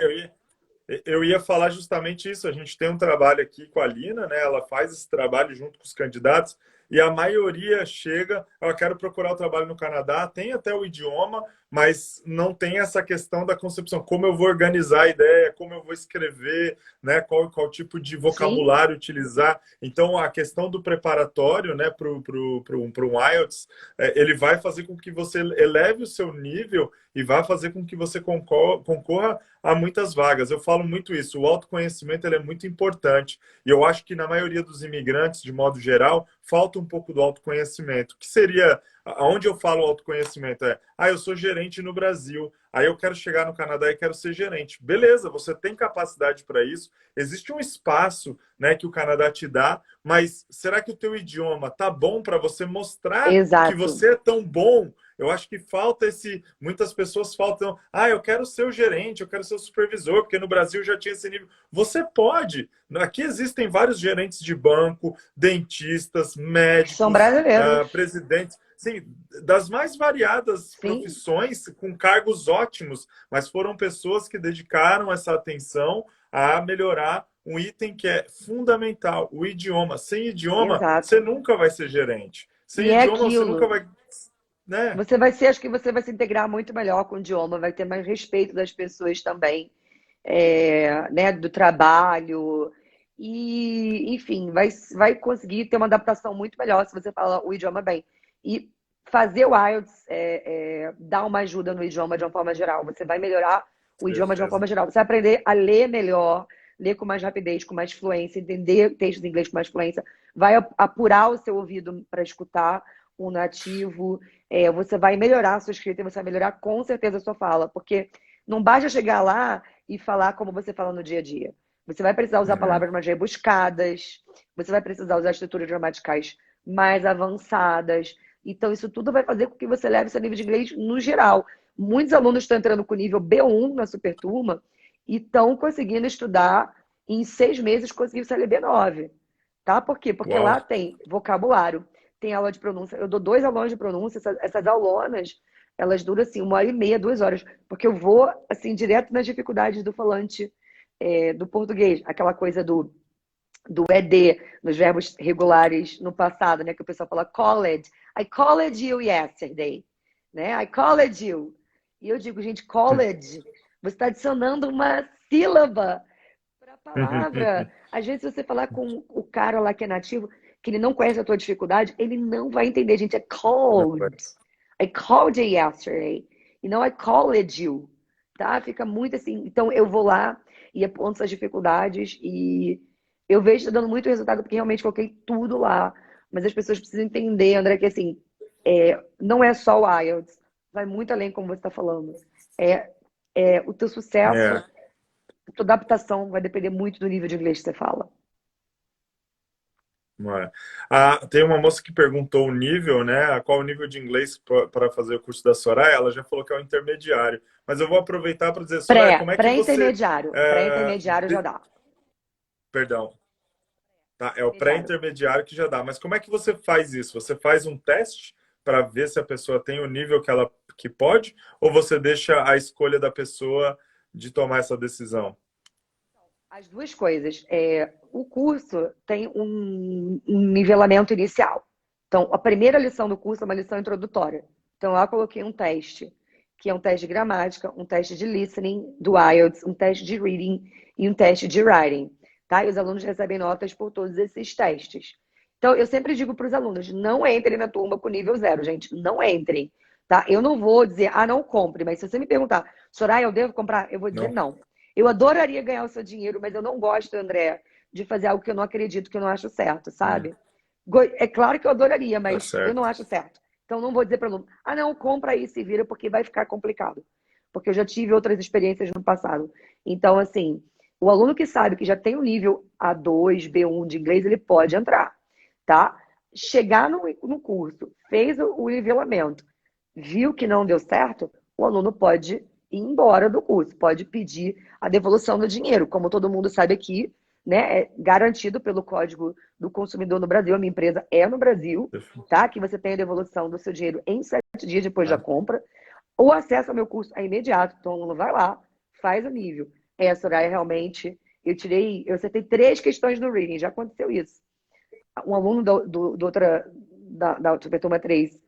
eu ia falar justamente isso. A gente tem um trabalho aqui com a Lina, né? Ela faz esse trabalho junto com os candidatos e a maioria chega, eu quero procurar o trabalho no Canadá, tem até o idioma, mas não tem essa questão da concepção, como eu vou organizar a ideia, como eu vou escrever, né? Qual tipo de Sim, vocabulário utilizar. Então, a questão do preparatório, né, para um IELTS, ele vai fazer com que você eleve o seu nível e vai fazer com que você concorra a muitas vagas. Eu falo muito isso. O autoconhecimento ele é muito importante. E eu acho que na maioria dos imigrantes, de modo geral, falta um pouco do autoconhecimento. Que seria, aonde eu falo autoconhecimento eu sou gerente no Brasil. Aí eu quero chegar no Canadá e quero ser gerente. Beleza, você tem capacidade para isso. Existe um espaço, né, que o Canadá te dá, mas será que o teu idioma tá bom para você mostrar que exato. você é tão bom? Eu acho que falta esse. Muitas pessoas faltam. Eu quero ser o gerente, eu quero ser o supervisor, porque no Brasil já tinha esse nível. Você pode. Aqui existem vários gerentes de banco, dentistas, São médicos, brasileiros. presidentes, sim, das mais variadas Sim, profissões, com cargos ótimos, mas foram pessoas que dedicaram essa atenção a melhorar um item que é fundamental, o idioma. Sem idioma, você exato. nunca vai ser gerente. Sem E é idioma, você nunca aquilo. vai, né? Acho que você vai se integrar muito melhor com o idioma, vai ter mais respeito das pessoas também, né, do trabalho. E, enfim, vai conseguir ter uma adaptação muito melhor se você fala o idioma bem. E fazer o IELTS dá uma ajuda no idioma de uma forma geral. Você vai melhorar o idioma de uma Certeza. forma geral. Você vai aprender a ler melhor, ler com mais rapidez, com mais fluência, entender textos em inglês com mais fluência, vai apurar o seu ouvido para escutar um nativo, você vai melhorar a sua escrita e você vai melhorar com certeza a sua fala, porque não basta chegar lá e falar como você fala no dia a dia. Você vai precisar usar É, palavras mais rebuscadas, você vai precisar usar estruturas gramaticais mais avançadas. Então, isso tudo vai fazer com que você leve seu nível de inglês no geral. Muitos alunos estão entrando com nível B1 na Superturma e estão conseguindo estudar em 6 meses, conseguindo ser B9. Tá? Por quê? Porque lá uau. tem vocabulário, tem aula de pronúncia. Eu dou 2 aulas de pronúncia, essas aulonas, elas duram assim 1 hora e meia, 2 horas, porque eu vou assim direto nas dificuldades do falante do português, aquela coisa do ED, nos verbos regulares no passado, né? Que o pessoal fala called. I called you yesterday, né? I called you. E eu digo, gente, called, você está adicionando uma sílaba para a palavra. Às vezes, se você falar com o cara lá que é nativo, que ele não conhece a tua dificuldade, ele não vai entender, gente. É Não vai. called. I called you yesterday. E não I called you. Tá? Fica muito assim. Então, eu vou lá e aponto essas dificuldades e eu vejo que tá dando muito resultado porque realmente coloquei tudo lá. Mas as pessoas precisam entender, André, que assim, não é só o IELTS. Vai muito além, como você está falando. É, o teu sucesso, É, a tua adaptação vai depender muito do nível de inglês que você fala. Mara. Tem uma moça que perguntou o nível, né? Qual o nível de inglês para fazer o curso da Soraya? Ela já falou que é o intermediário. Mas eu vou aproveitar para dizer, Soraya, como é que você. Pré-intermediário. é, Pré-intermediário já de- dá. Perdão, tá? É o Intermediário. pré-intermediário que já dá. Mas como é que você faz isso? Você faz um teste para ver se a pessoa tem o nível que ela que pode, ou você deixa a escolha da pessoa de tomar essa decisão? As duas coisas. O curso tem um nivelamento inicial. Então, a primeira lição do curso é uma lição introdutória. Então, lá eu coloquei um teste, que é um teste de gramática, um teste de listening do IELTS, um teste de reading e um teste de writing. Tá? E os alunos recebem notas por todos esses testes. Então, eu sempre digo para os alunos, não entrem na turma com nível zero, gente. Não entrem. Tá? Eu não vou dizer, não compre, mas se você me perguntar, Soraya, eu devo comprar? Eu vou dizer Não? não. Eu adoraria ganhar o seu dinheiro, mas eu não gosto, André, de fazer algo que eu não acredito, que eu não acho certo, Hum, sabe? É claro que eu adoraria, tá mas eu não certo. acho certo. Então não vou dizer para o aluno, não, compra aí, se vira, porque vai ficar complicado. Porque eu já tive outras experiências no passado. Então, assim, O aluno que sabe que já tem o nível A2, B1 de inglês, ele pode entrar, tá? Chegar no curso, fez o nivelamento, viu que não deu certo, o aluno pode ir embora do curso, pode pedir a devolução do dinheiro. Como todo mundo sabe aqui, né, é garantido pelo Código do Consumidor no Brasil, a minha empresa é no Brasil, tá? Que você tem a devolução do seu dinheiro em 7 dias depois da Ah, compra. O acesso ao meu curso é imediato, então o aluno vai lá, faz o nível. Soraya, realmente, eu acertei 3 questões no reading, já aconteceu isso. Um aluno da outra turma 3,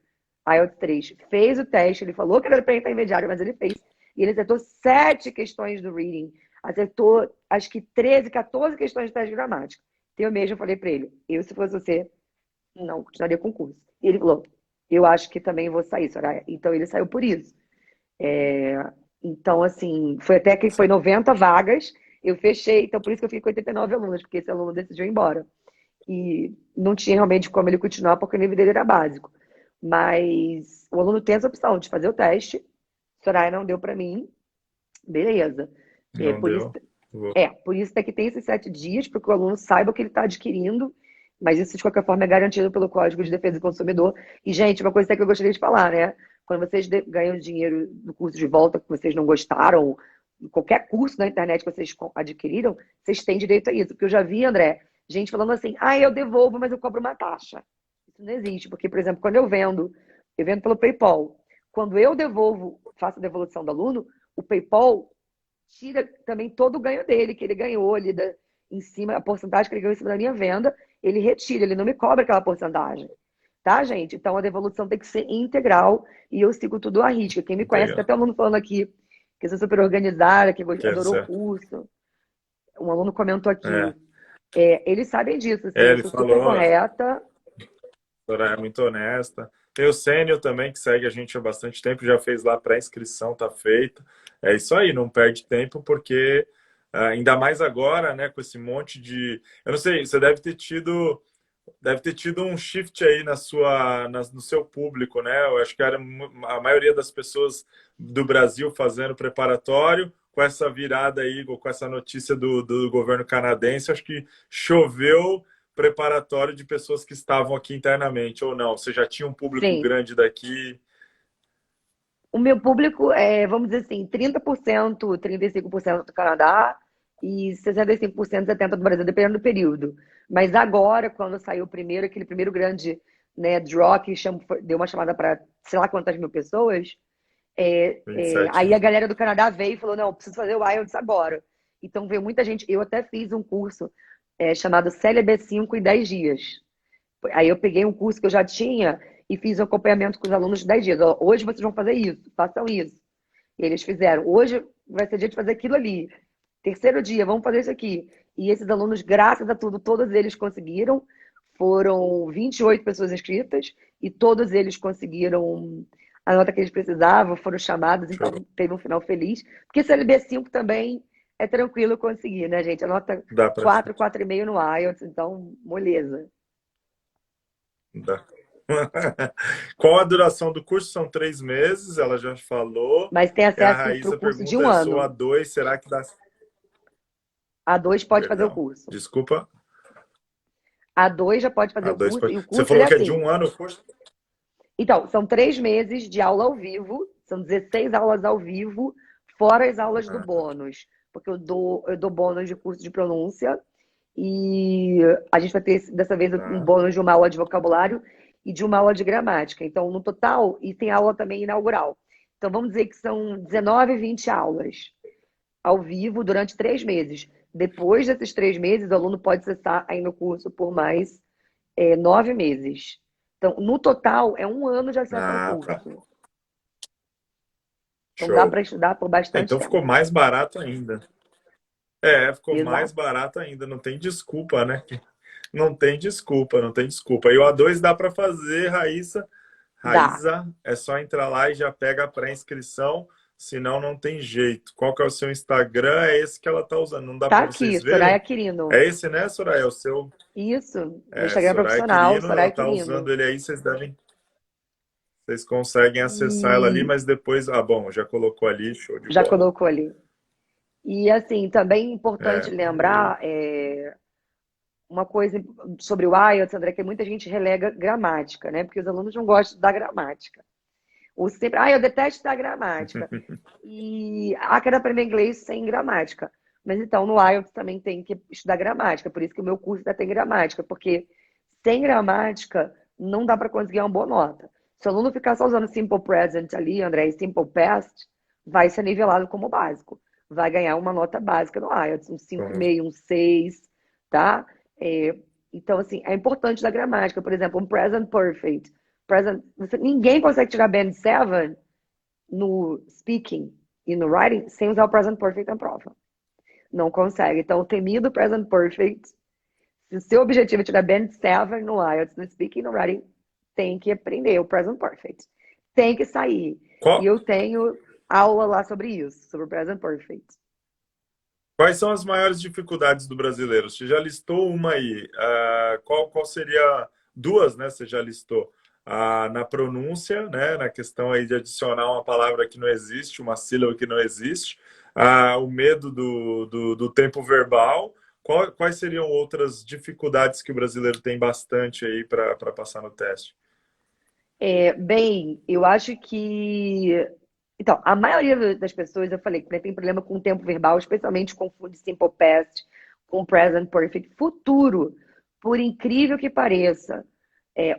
IELTS 3, fez o teste, ele falou que era para entrar intermediário, mas ele fez. E ele acertou 7 questões do reading. Acertou, acho que 13, 14 questões de teste de gramática. Então, eu mesmo falei para ele, se fosse você, não continuaria com o curso. E ele falou, eu acho que também vou sair, Soraya. Então, ele saiu por isso. Então, assim, foi até que foi 90 vagas, eu fechei, então por isso que eu fiquei com 89 alunos, porque esse aluno decidiu ir embora. E não tinha realmente como ele continuar, porque o nível dele era básico. Mas o aluno tem essa opção de fazer o teste. Soraya não deu para mim, beleza. É, não por isso, deu. Vou- por isso é que tem esses 7 dias, para que o aluno saiba o que ele está adquirindo, mas isso de qualquer forma é garantido pelo Código de Defesa do Consumidor. E, gente, uma coisa até que eu gostaria de falar, né? Quando vocês ganham dinheiro do curso de volta que vocês não gostaram, qualquer curso na internet que vocês adquiriram, vocês têm direito a isso. Porque eu já vi, André, gente falando assim, eu devolvo, mas eu cobro uma taxa. Isso não existe, porque, por exemplo, quando eu vendo pelo PayPal. Quando eu devolvo, faço a devolução do aluno, o PayPal tira também todo o ganho dele, que ele ganhou ali em cima, a porcentagem que ele ganhou em cima da minha venda, ele retira, ele não me cobra aquela porcentagem. Tá, gente? Então a devolução tem que ser integral e eu sigo tudo à risca. Quem me conhece, tem Pegar. até um aluno falando aqui que eu sou super organizada, que Que é adorou o certo. curso. Um aluno comentou É. aqui. Eles sabem disso, assim, eu Ele sou super falou, correta. Soraya é muito honesta. Tem o Sênio também, que segue a gente há bastante tempo, já fez lá pré-inscrição, tá feita. É isso aí, não perde tempo, porque ainda mais agora, né, com esse monte de. Eu não sei, você deve ter tido um shift aí no seu público, né? Eu acho que era a maioria das pessoas do Brasil fazendo preparatório, com essa virada aí, com essa notícia do governo canadense, acho que choveu preparatório de pessoas que estavam aqui internamente, ou não? Você já tinha um público Sim, grande daqui? o meu público é, vamos dizer assim, 30%, 35% do Canadá e 65%, 70% do Brasil, dependendo do período. Mas agora, quando saiu o primeiro, aquele primeiro grande, né, draw que deu uma chamada para sei lá quantas mil pessoas, 27. aí a galera do Canadá veio e falou, não, preciso fazer o IELTS agora. Então veio muita gente, eu até fiz um curso chamado CLB5 em 10 dias. Aí eu peguei um curso que eu já tinha e fiz um acompanhamento com os alunos de 10 dias. Ó, hoje vocês vão fazer isso, façam isso. E eles fizeram. Hoje vai ser dia de fazer aquilo ali. Terceiro dia, vamos fazer isso aqui. E esses alunos, graças a tudo, todos eles conseguiram. Foram 28 pessoas inscritas e todos eles conseguiram a nota que eles precisavam, foram chamados, Show. então teve um final feliz. Porque CLB5 também é tranquilo conseguir, né, gente? A nota Dá para 4, 4,5 no IELTS, então, moleza. Dá. Qual a duração do curso? São 3 meses, ela já falou. Mas tem E a acesso para o Raíssa curso de pergunta: um eu sou a ano. 2, será que dá. A 2 pode fazer o Perdão. curso. Desculpa. A 2 já pode fazer A o 2 curso, pode. e o Você curso ele falou é que é de assim. 1 ano o curso? Então, são 3 meses de aula ao vivo, são 16 aulas ao vivo, fora as aulas do Ah, bônus, porque eu dou bônus de curso de pronúncia, e a gente vai ter dessa vez um tá. bônus de uma aula de vocabulário e de uma aula de gramática. Então, no total, e tem aula também inaugural. Então, vamos dizer que são 19, 20 aulas ao vivo durante 3 meses. Depois desses 3 meses, o aluno pode acessar ainda o curso por mais 9 meses. Então, no total, é um ano de acesso ao Ah, tá. curso. Então, dá Show. para estudar por bastante Então ficou tempo. mais barato ainda. Ficou mais Exato. barato ainda. Não tem desculpa, né? Não tem desculpa, não tem desculpa. E o A2 dá para fazer, Raíssa. Dá. Raíza, é só entrar lá e já pega a pré-inscrição, senão não tem jeito. Qual que é o seu Instagram? É esse que ela tá usando. Não dá Tá para aqui, vocês Soraya verem? Quirino. É esse, né, Soraya? É o seu Isso. Meu Instagram é Soraya profissional, Quirino, ela Soraya tá Quirino. usando ele aí, vocês conseguem acessar ela ali, E mas depois, bom, já colocou ali, show de já bola. colocou ali. E assim, também é É, importante lembrar uma coisa sobre o IELTS, André, que muita gente relega gramática, né? Porque os alunos não gostam da gramática. Ou sempre, eu detesto da gramática. E, quero aprender inglês sem gramática. Mas então, no IELTS também tem que estudar gramática. Por isso que o meu curso ainda tem gramática. Porque sem gramática, não dá para conseguir uma boa nota. Se o aluno ficar só usando simple present ali, André, e simple past, vai ser nivelado como básico. Vai ganhar uma nota básica no IELTS, um então, 5,5, um 6, tá? É, então, assim, é importante da gramática. Por exemplo, um present perfect. Ninguém consegue tirar band 7 no speaking e no writing sem usar o present perfect na prova. Não consegue. Então, o temido present perfect, se o seu objetivo é tirar band 7 no IELTS, no speaking e no writing, tem que aprender o present perfect. Tem que sair. E qual- eu tenho aula lá sobre isso, sobre o present perfect. quais são as maiores dificuldades do brasileiro? Você já listou uma aí. Qual seria duas, né? Você já listou. Na pronúncia, né? Na questão aí de adicionar uma palavra que não existe, uma sílaba que não existe. O medo do tempo verbal. Quais seriam outras dificuldades que o brasileiro tem bastante aí para passar no teste? Bem, eu acho que. Então, a maioria das pessoas, eu falei que né, tem problema com o tempo verbal, especialmente confunde simple past com present perfect. Futuro, por incrível que pareça,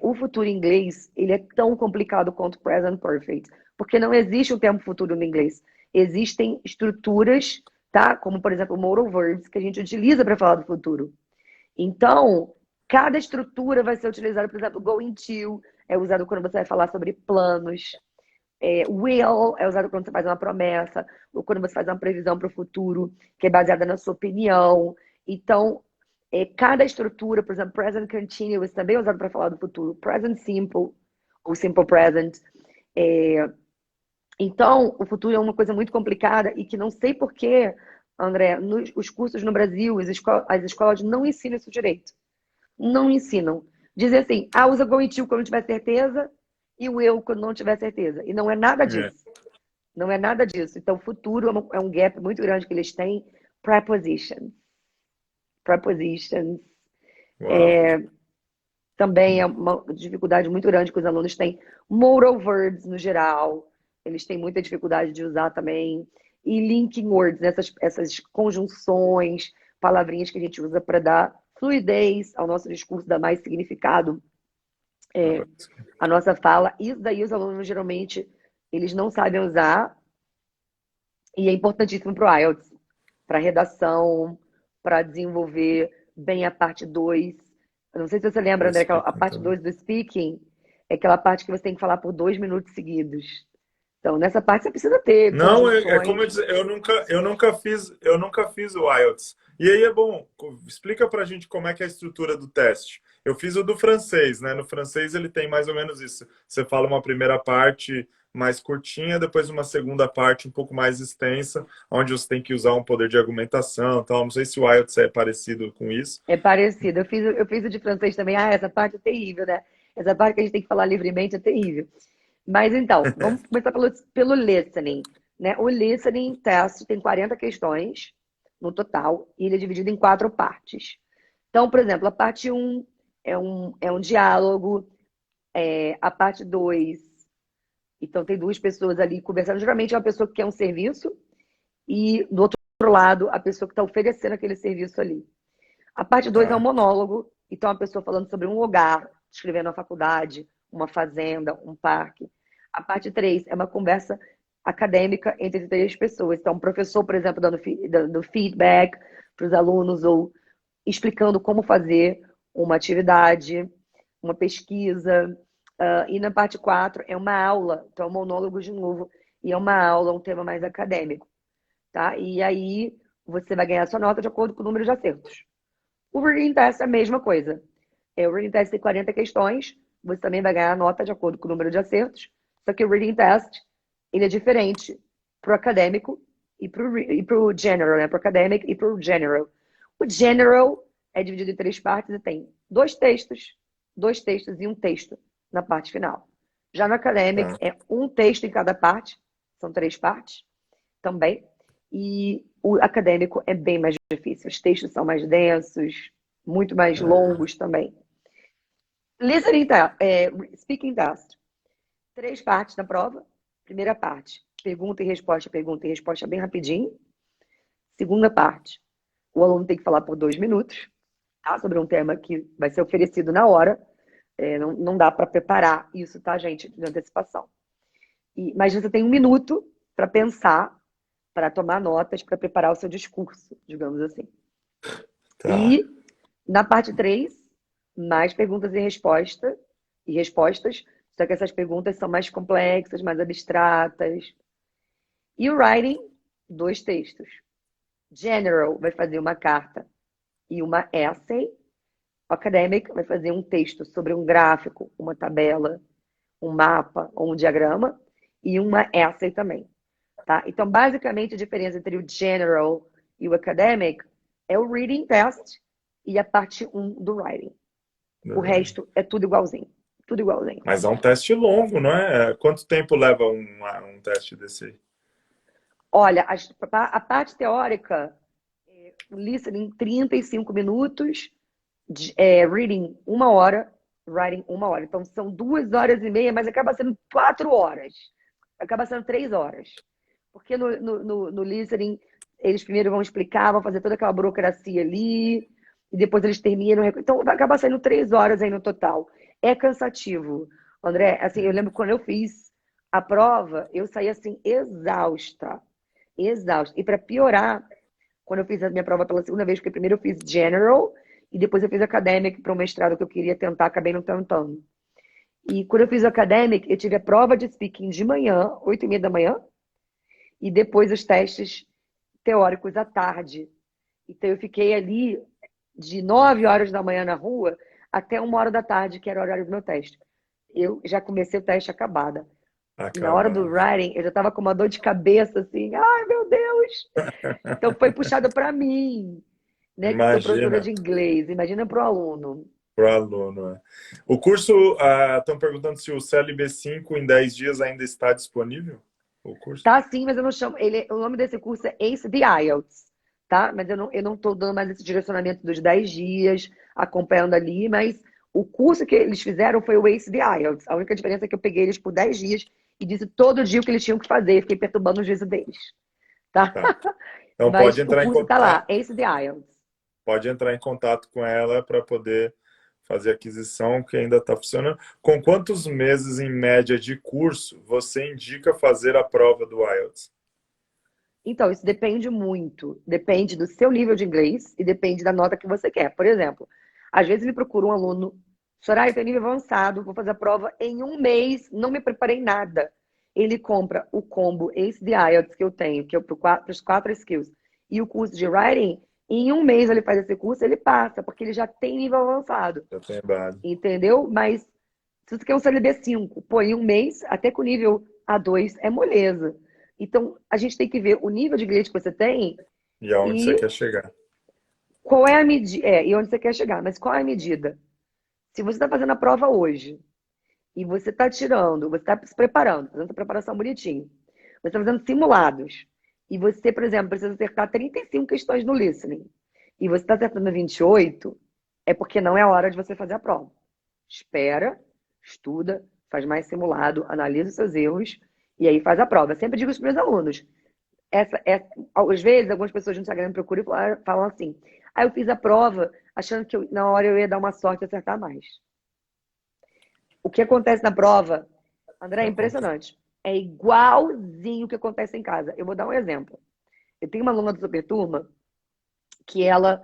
o futuro em inglês, ele é tão complicado quanto o present perfect, porque não existe o tempo futuro no inglês. Existem estruturas, tá? Como, por exemplo, modal verbs, que a gente utiliza para falar do futuro. Então, cada estrutura vai ser utilizada, por exemplo, going to é usado quando você vai falar sobre planos, will é usado quando você faz uma promessa, ou quando você faz uma previsão para o futuro, que é baseada na sua opinião. Então, cada estrutura, por exemplo, present continuous também é usado para falar do futuro, present simple ou simple present. É, então, o futuro é uma coisa muito complicada e que não sei por que, André, os cursos no Brasil, as escolas não ensinam isso direito. Não ensinam. Dizem assim, usa going to quando tiver certeza e o eu quando não tiver certeza. E não é nada É. disso. Não é nada disso. Então, o futuro é um gap muito grande que eles têm. Prepositions. Prepositions. Uau. Também é uma dificuldade muito grande que os alunos têm. Modal verbs, no geral. Eles têm muita dificuldade de usar também. E linking words, essas conjunções, palavrinhas que a gente usa para dar fluidez ao nosso discurso, dar mais significado a nossa fala. Isso daí os alunos geralmente eles não sabem usar e é importantíssimo para o IELTS, para redação, para desenvolver bem a parte 2. Eu não sei se você lembra, O André, que a speaking parte também. 2 do speaking é aquela parte que você tem que falar por 2 minutos seguidos. Então, nessa parte você precisa ter Não, é como conjunções. eu disse, eu nunca fiz o IELTS. E aí é bom, explica pra gente como é que é a estrutura do teste. Eu fiz o do francês, né? No francês ele tem mais ou menos isso. Você fala uma primeira parte mais curtinha, depois uma segunda parte um pouco mais extensa, onde você tem que usar um poder de argumentação, tal. Não sei se o IELTS é parecido com isso. É parecido. Eu fiz o de francês também. Essa parte é terrível, né? Essa parte que a gente tem que falar livremente é terrível. Mas então, vamos começar pelo listening, né? O listening test tem 40 questões no total e ele é dividido em 4 partes. Então, por exemplo, a parte um é um diálogo, a parte 2 então tem duas pessoas ali conversando. Geralmente é uma pessoa que quer um serviço e do outro lado a pessoa que está oferecendo aquele serviço ali. A parte 2 é um Tá, monólogo, então a pessoa falando sobre um lugar, descrevendo a faculdade, uma fazenda, um parque. A parte 3 é uma conversa acadêmica entre 3 pessoas. Então, um professor, por exemplo, dando feedback para os alunos ou explicando como fazer uma atividade, uma pesquisa. E na parte 4 é uma aula, então é um monólogo de novo, e é uma aula, um tema mais acadêmico, tá? E aí você vai ganhar sua nota de acordo com o número de acertos. O Reading Test é a mesma coisa. O Reading Test tem 40 questões, você também vai ganhar a nota de acordo com o número de acertos, só que o Reading Test ele é diferente para o acadêmico e para o general, né? Para o academic e para o general. O general é dividido em 3 partes e tem 2 textos e um texto na parte final. Já no academic tá. é um texto em cada parte, são 3 partes também. E O acadêmico é bem mais difícil. Os textos são mais densos, muito mais longos também. Speaking test. 3 partes na prova. Primeira parte, pergunta e resposta bem rapidinho. Segunda parte, o aluno tem que falar por 2 minutos, tá? Sobre um tema que vai ser oferecido na hora. Não dá para preparar isso, tá, gente? De antecipação. Mas você tem 1 minuto para pensar, para tomar notas, para preparar o seu discurso, digamos assim. Tá. E na parte 3, mais perguntas e respostas, só que essas perguntas são mais complexas, mais abstratas. E o writing, 2 textos. General vai fazer uma carta e uma essay. O academic vai fazer um texto sobre um gráfico, uma tabela, um mapa ou um diagrama e uma essay também. Tá? Então, basicamente, a diferença entre o general e o academic é o reading test e a parte 1 do writing. O resto é tudo igualzinho. Tudo igualzinho. Mas é um teste longo, não é? Quanto tempo leva um teste desse aí? Olha, a parte teórica, listening 35 minutos, reading 1 hora, writing 1 hora. Então são 2 horas e meia, mas acaba sendo 4 horas. Acaba sendo 3 horas. Porque no listening, eles primeiro vão explicar, vão fazer toda aquela burocracia ali, e depois eles terminam. Então vai acabar saindo 3 horas aí no total. É cansativo. André, assim, eu lembro quando eu fiz a prova, eu saí assim, exausta. Exausta. E para piorar, quando eu fiz a minha prova pela segunda vez, porque primeiro eu fiz general e depois eu fiz academic para o mestrado que eu queria tentar, acabei não tentando. E quando eu fiz o academic, eu tive a prova de speaking de manhã, 8h30 da manhã, e depois os testes teóricos à tarde. Então eu fiquei ali de 9 horas da manhã na rua até 1 hora da tarde, que era o horário do meu teste. Eu já comecei o teste acabada. E na hora do writing, eu já estava com uma dor de cabeça, assim, ai meu Deus! Então foi puxado para mim, né, que sou professora Imagina, de inglês. Imagina para o aluno. pro aluno. É. O curso, estão perguntando se o CLB5 em 10 dias ainda está disponível? O curso? Tá sim, mas eu não chamo. O nome desse curso é Ace the IELTS, tá? Mas eu não tô dando mais esse direcionamento dos 10 dias, acompanhando ali, mas o curso que eles fizeram foi o Ace the IELTS. A única diferença é que eu peguei eles por 10 dias e disse todo dia o que eles tinham que fazer. Fiquei perturbando o juízo deles, tá? Tá. Então Mas o curso tá lá, Ace the IELTS. pode entrar em contato com ela para poder fazer a aquisição, que ainda está funcionando. Com quantos meses, em média, de curso você indica fazer a prova do IELTS? Então, isso depende muito. Depende do seu nível de inglês e depende da nota que você quer. Por exemplo, às vezes me procura um aluno, Soraya, eu tenho nível avançado, vou fazer a prova em 1 mês, não me preparei nada. Ele compra o combo Ace the IELTS que eu tenho, que é para os 4 skills, e o curso de writing, em 1 mês ele faz esse curso, ele passa, porque ele já tem nível avançado. Eu tenho base. Entendeu? Mas se você quer um CLB5, pô, em 1 mês, até com nível A2 é moleza. Então, a gente tem que ver o nível de inglês que você tem E aonde você e quer chegar? qual é a medida. E onde você quer chegar, mas qual é a medida? Se você está fazendo a prova hoje e você está tirando, você está se preparando, fazendo a preparação bonitinho, você está fazendo simulados, e você, por exemplo, precisa acertar 35 questões no listening, e você está acertando 28, é porque não é a hora de você fazer a prova. Espera, estuda, faz mais simulado, analisa os seus erros e aí faz a prova. Eu sempre digo isso para os meus alunos. Às vezes, algumas pessoas no Instagram me procuram e falam assim: ah, eu fiz a prova achando que na hora eu ia dar uma sorte e acertar mais. O que acontece na prova, André, é impressionante. É igualzinho o que acontece em casa. Eu vou dar um exemplo. Eu tenho uma aluna do Super Turma que ela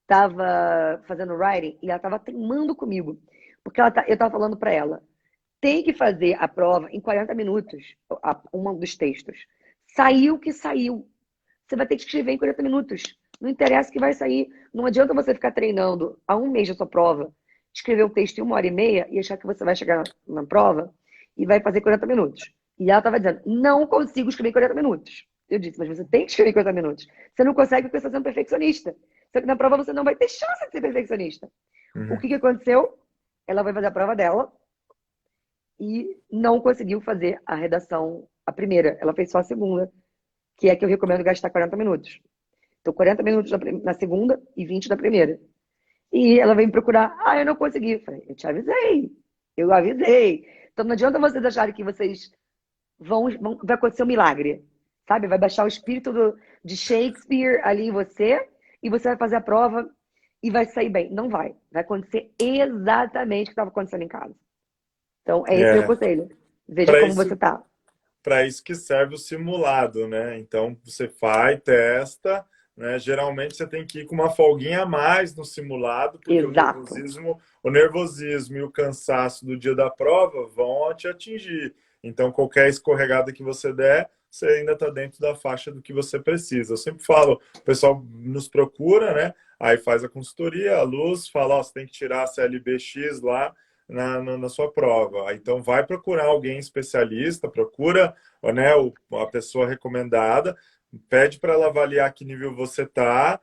estava fazendo writing e ela estava teimando comigo. Porque eu estava falando para ela, tem que fazer a prova em 40 minutos, um dos textos. Saiu que saiu. Você vai ter que escrever em 40 minutos. Não interessa o que vai sair. Não adianta você ficar treinando há 1 mês da sua prova, escrever o texto em 1 hora e meia e achar que você vai chegar na prova e vai fazer 40 minutos. E ela estava dizendo, não consigo escrever em 40 minutos. Eu disse, mas você tem que escrever em 40 minutos. Você não consegue porque você está sendo perfeccionista. Só que na prova você não vai ter chance de ser perfeccionista. O que aconteceu? Ela vai fazer a prova dela e não conseguiu fazer a redação, a primeira. Ela fez só a segunda, que é que eu recomendo gastar 40 minutos. Então, 40 minutos na segunda e 20 na primeira. E ela veio me procurar. Ah, eu não consegui. Eu falei, eu te avisei. Eu avisei. Então, não adianta vocês acharem que vocês vai acontecer um milagre. Sabe? Vai baixar o espírito de Shakespeare ali em você e você vai fazer a prova e vai sair bem. Não vai. Vai acontecer exatamente o que estava acontecendo em casa. Então, é esse meu É, conselho. Veja para como você isso, tá. para isso que serve o simulado, né? Então você faz, testa, né? Geralmente você tem que ir com uma folguinha a mais no simulado, porque Exato. o nervosismo e o cansaço do dia da prova vão te atingir. Então qualquer escorregada que você der, você ainda está dentro da faixa do que você precisa. Eu sempre falo, o pessoal nos procura, né? Aí faz a consultoria, a luz, fala, ó, você tem que tirar a CLB-X lá na sua prova. Então, vai procurar alguém especialista, procura, né, a pessoa recomendada, pede para ela avaliar que nível você está,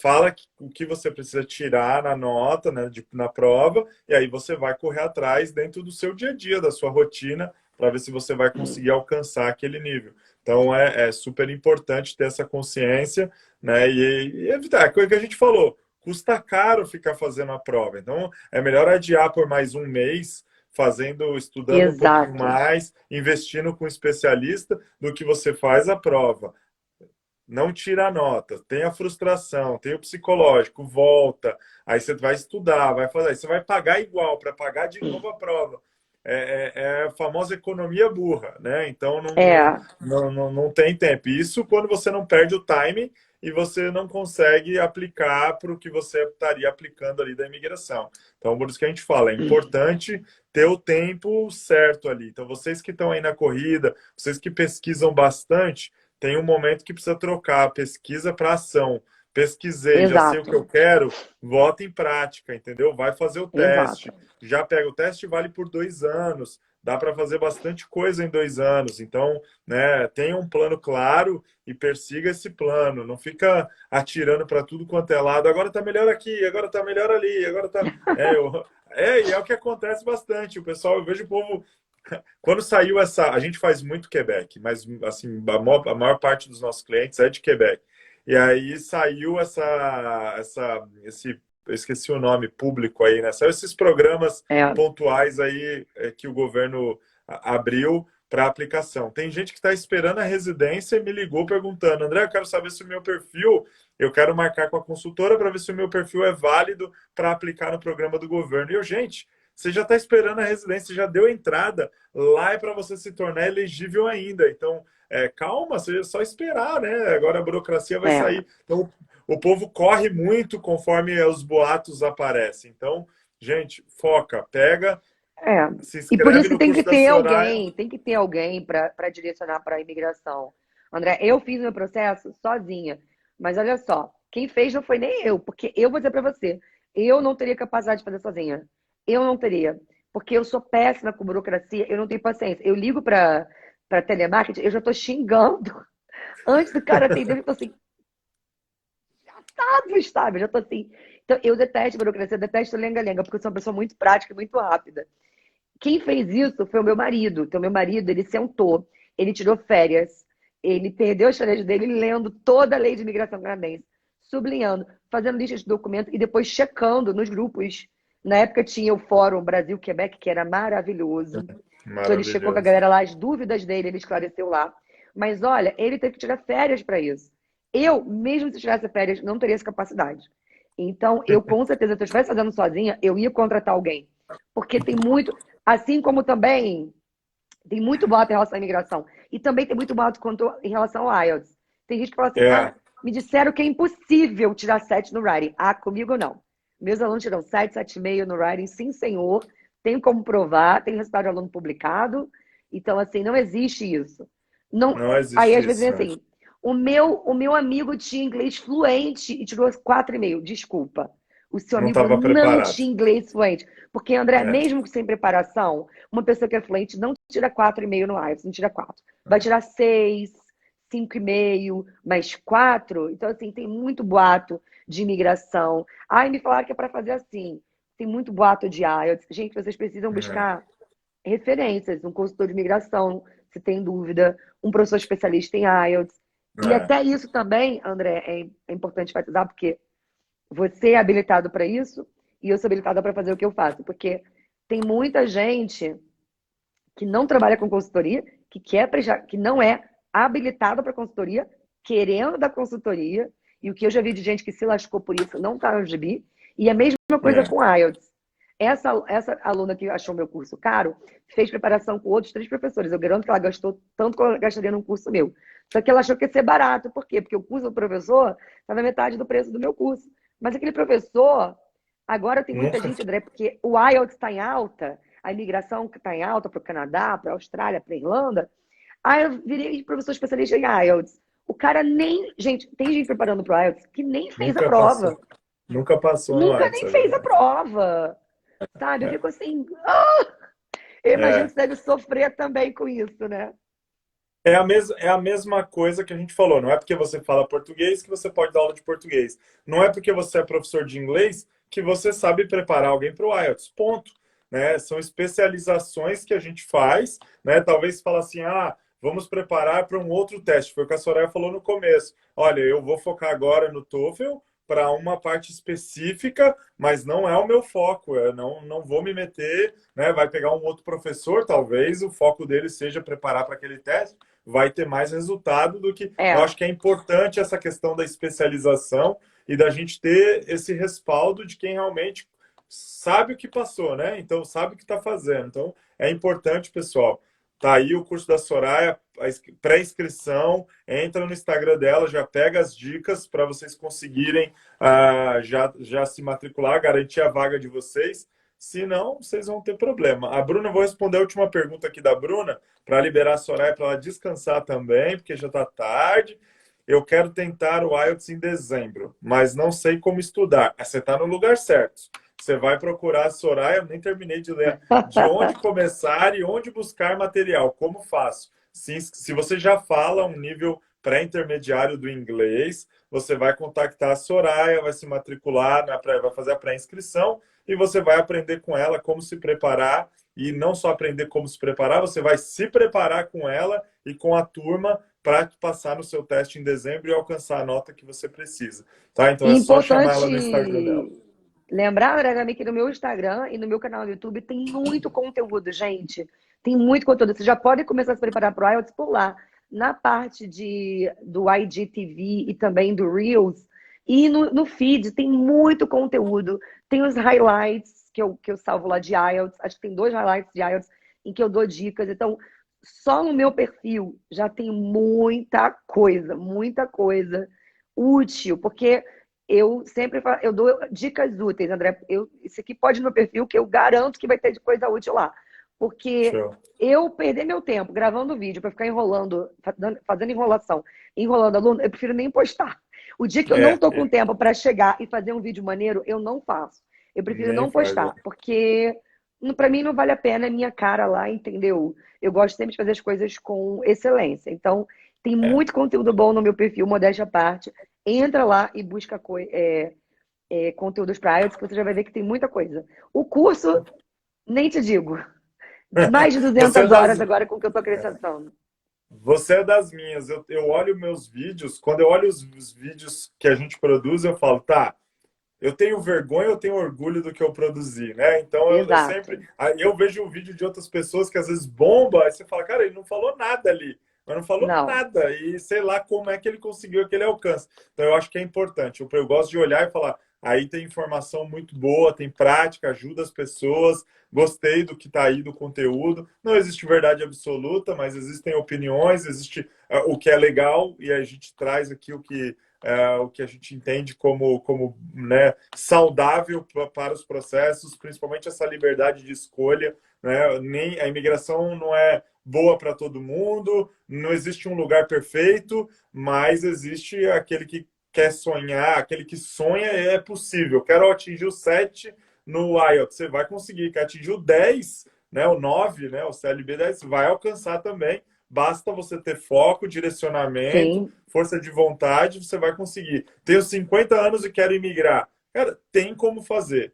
fala o que você precisa tirar na nota, né, na prova, e aí você vai correr atrás dentro do seu dia a dia, da sua rotina, para ver se você vai conseguir alcançar aquele nível. Então, é super importante ter essa consciência, né, e evitar, a coisa que a gente falou, custa caro ficar fazendo a prova. Então, é melhor adiar por mais um mês, fazendo, estudando um pouquinho Exato. mais, investindo com um especialista, do que você faz a prova. Não tira a nota, tem a frustração, tem o psicológico, volta, aí você vai estudar, vai fazer, aí você vai pagar igual para pagar de novo a prova. É a famosa economia burra, né? Então É, não tem tempo. Isso quando você não perde o time e você não consegue aplicar para o que você estaria aplicando ali da imigração. Então, por isso que a gente fala, é importante ter o tempo certo ali. Então, vocês que estão aí na corrida, vocês que pesquisam bastante, tem um momento que precisa trocar a pesquisa para ação. Pesquisei, já sei o que eu exato. quero, bota em prática, entendeu? Vai fazer o teste. Exato. Já pega o teste, vale por 2 anos. Dá para fazer bastante coisa em 2 anos. Então, né, tenha um plano claro e persiga esse plano. Não fica atirando para tudo quanto é lado. Agora está melhor aqui, agora está melhor ali, agora está. E é o que acontece bastante. O pessoal, eu vejo o povo quando saiu essa. A gente faz muito Quebec, mas assim, a maior parte dos nossos clientes é de Quebec. E aí saiu esse. Eu esqueci o nome público aí, né? Saiu esses programas É, pontuais aí que o governo abriu para aplicação. Tem gente que está esperando a residência e me ligou perguntando: André, eu quero saber se o meu perfil, eu quero marcar com a consultora para ver se o meu perfil é válido para aplicar no programa do governo. E eu, gente, você já está esperando a residência, já deu entrada, lá é para você se tornar elegível ainda. Então, calma, você é só esperar, né? Agora a burocracia vai é, sair. Então, o povo corre muito conforme os boatos aparecem. Então, gente, foca, pega, é. se E por inscreve isso que no curso da Soraya. tem que ter alguém para direcionar para a imigração. André, eu fiz meu processo sozinha, mas olha só, quem fez não foi nem eu, porque eu vou dizer para você, eu não teria capacidade de fazer sozinha. Eu não teria, porque eu sou péssima com burocracia, eu não tenho paciência. Eu ligo para telemarketing, eu já estou xingando antes do cara atender, eu estou assim, sabe? Eu já estou assim. Então, eu detesto burocracia, eu detesto lenga-lenga, porque eu sou uma pessoa muito prática e muito rápida. Quem fez isso foi o meu marido. Então, meu marido, ele sentou, ele tirou férias, ele perdeu as férias dele lendo toda a lei de imigração canadense, sublinhando, fazendo lista de documentos e depois checando nos grupos. Na época tinha o Fórum Brasil-Quebec, que era maravilhoso. Então, ele checou com a Maravilhoso. galera lá as dúvidas dele, ele esclareceu lá. Mas olha, ele teve que tirar férias para isso. Eu, mesmo se tivesse férias, não teria essa capacidade. Então, eu com certeza, se eu estivesse fazendo sozinha, eu ia contratar alguém. Porque tem muito. Assim como também tem muito boato em relação à imigração. E também tem muito boato em relação ao IELTS. Tem gente que fala assim: É, ah, me disseram que é impossível tirar 7 no writing. Ah, comigo não. Meus alunos tiram 7, 7,5 no writing, sim, senhor. Tenho como provar, tem resultado de aluno publicado. Então, assim, não existe isso. Não, não aí, existe às vezes, vem isso, né? assim: o meu amigo tinha inglês fluente e tirou 4,5. Desculpa. O seu Não amigo estava não preparado. tinha inglês fluente. Porque, André, É, mesmo sem preparação, uma pessoa que é fluente não tira 4,5 no IELTS, não tira 4. Vai tirar 6, 5,5, mais 4. Então, assim, tem muito boato de imigração. Ai, me falaram que é para fazer assim. Tem muito boato de IELTS. Gente, vocês precisam é. buscar referências, um consultor de imigração, se tem dúvida, um professor especialista em IELTS. E É. até isso também, André, é importante enfatizar, porque você é habilitado para isso e eu sou habilitada para fazer o que eu faço. Porque tem muita gente que não trabalha com consultoria, que quer prestar, que não é habilitada para consultoria, querendo dar consultoria, e o que eu já vi de gente que se lascou por isso não está no gibi, e a mesma coisa É. com IELTS. Essa aluna que achou meu curso caro fez preparação com outros 3 professores. Eu garanto que ela gastou tanto que ela gastaria num curso meu. Só que ela achou que ia ser barato. Por quê? Porque o curso do professor estava metade do preço do meu curso. Mas aquele professor, agora tem muita Nunca. gente, André, porque o IELTS está em alta, a imigração que está em alta para o Canadá, para a Austrália, para a Irlanda. Aí eu virei professor especialista em IELTS. O cara nem. Gente, tem gente preparando para o IELTS que nem fez a Nunca passou. prova. Nunca passou no Nunca Whats, nem é fez a verdade. prova. Sabe? Eu É. fico assim. Ah! Eu imagino É. que você deve sofrer também com isso, né? É a mesma coisa que a gente falou. Não é porque você fala português que você pode dar aula de português. Não é porque você é professor de inglês que você sabe preparar alguém para o IELTS. Ponto. Né? São especializações que a gente faz. Né? Talvez fala assim, vamos preparar para um outro teste. Foi o que a Soraya falou no começo. Olha, eu vou focar agora no TOEFL para uma parte específica, mas não é o meu foco. Eu não vou me meter, né? Vai pegar um outro professor, talvez o foco dele seja preparar para aquele teste, vai ter mais resultado do que. Eu É. acho que é importante essa questão da especialização e da gente ter esse respaldo de quem realmente sabe o que passou, né? Então, sabe o que está fazendo. Então, é importante, pessoal. Tá aí o curso da Soraya, a pré-inscrição, entra no Instagram dela, já pega as dicas para vocês conseguirem já se matricular, garantir a vaga de vocês. Se não, vocês vão ter problema. A Bruna, eu vou responder a última pergunta aqui da Bruna, para liberar a Soraya para ela descansar também, porque já está tarde. Eu quero tentar o IELTS em dezembro, mas não sei como estudar. Você está no lugar certo. Você vai procurar a Soraya, eu nem terminei de ler, de onde começar e onde buscar material. Como faço? Se você já fala um nível pré-intermediário do inglês, você vai contactar a Soraya, vai se matricular, vai fazer a pré-inscrição e você vai aprender com ela como se preparar e não só aprender como se preparar, você vai se preparar com ela e com a turma para passar no seu teste em dezembro e alcançar a nota que você precisa, tá? Então E é só chamar ela no Instagram dela. importante lembrar, Aragami, que no meu Instagram e no meu canal do YouTube tem muito conteúdo, gente. Tem muito conteúdo. Você já pode começar a se preparar para o IELTS por lá. Na parte do IGTV e também do Reels. E no feed tem muito conteúdo. Tem os highlights que eu salvo lá de IELTS. Acho que tem 2 highlights de IELTS em que eu dou dicas. Então, só no meu perfil já tem muita coisa útil. Porque eu sempre eu dou dicas úteis, André. Isso aqui pode ir no meu perfil, que eu garanto que vai ter de coisa útil lá. Porque Show. eu perder meu tempo gravando vídeo para ficar enrolando, fazendo enrolação, enrolando aluno, eu prefiro nem postar. O dia que eu não tô com tempo para chegar e fazer um vídeo maneiro, eu não faço. Eu prefiro Nem não faz. postar, porque para mim não vale a pena a minha cara lá, entendeu? Eu gosto sempre de fazer as coisas com excelência. Então, tem É. muito conteúdo bom no meu perfil, modéstia à parte. Entra lá e busca conteúdos para IELTS, que você já vai ver que tem muita coisa. O curso, nem te digo. Mais de Você é 200 das, horas agora com o que eu estou acrescentando. Você é das minhas. Eu olho meus vídeos, quando eu olho os vídeos que a gente produz, eu falo, tá, eu tenho vergonha, eu tenho orgulho do que eu produzi, né? Então eu sempre. Exato. Aí eu vejo um vídeo de outras pessoas que às vezes bomba, aí você fala, cara, ele não falou nada ali, mas não falou Não. nada, e sei lá como é que ele conseguiu aquele alcance. Então eu acho que é importante. Eu gosto de olhar e falar, aí tem informação muito boa, tem prática, ajuda as pessoas, gostei do que está aí do conteúdo. Não existe verdade absoluta, mas existem opiniões, existe o que é legal, e a gente traz aqui o que a gente entende como né, saudável para os processos, principalmente essa liberdade de escolha. Né? Nem, a imigração não é boa para todo mundo, não existe um lugar perfeito, mas existe aquele que quer sonhar, aquele que sonha é possível. Quero atingir o 7 no IELTS, você vai conseguir. Quer atingir o 10, né, o 9, né, o CLB 10, vai alcançar também. Basta você ter foco, direcionamento, Sim. força de vontade, você vai conseguir. Tenho 50 anos e quero imigrar. Cara, tem como fazer.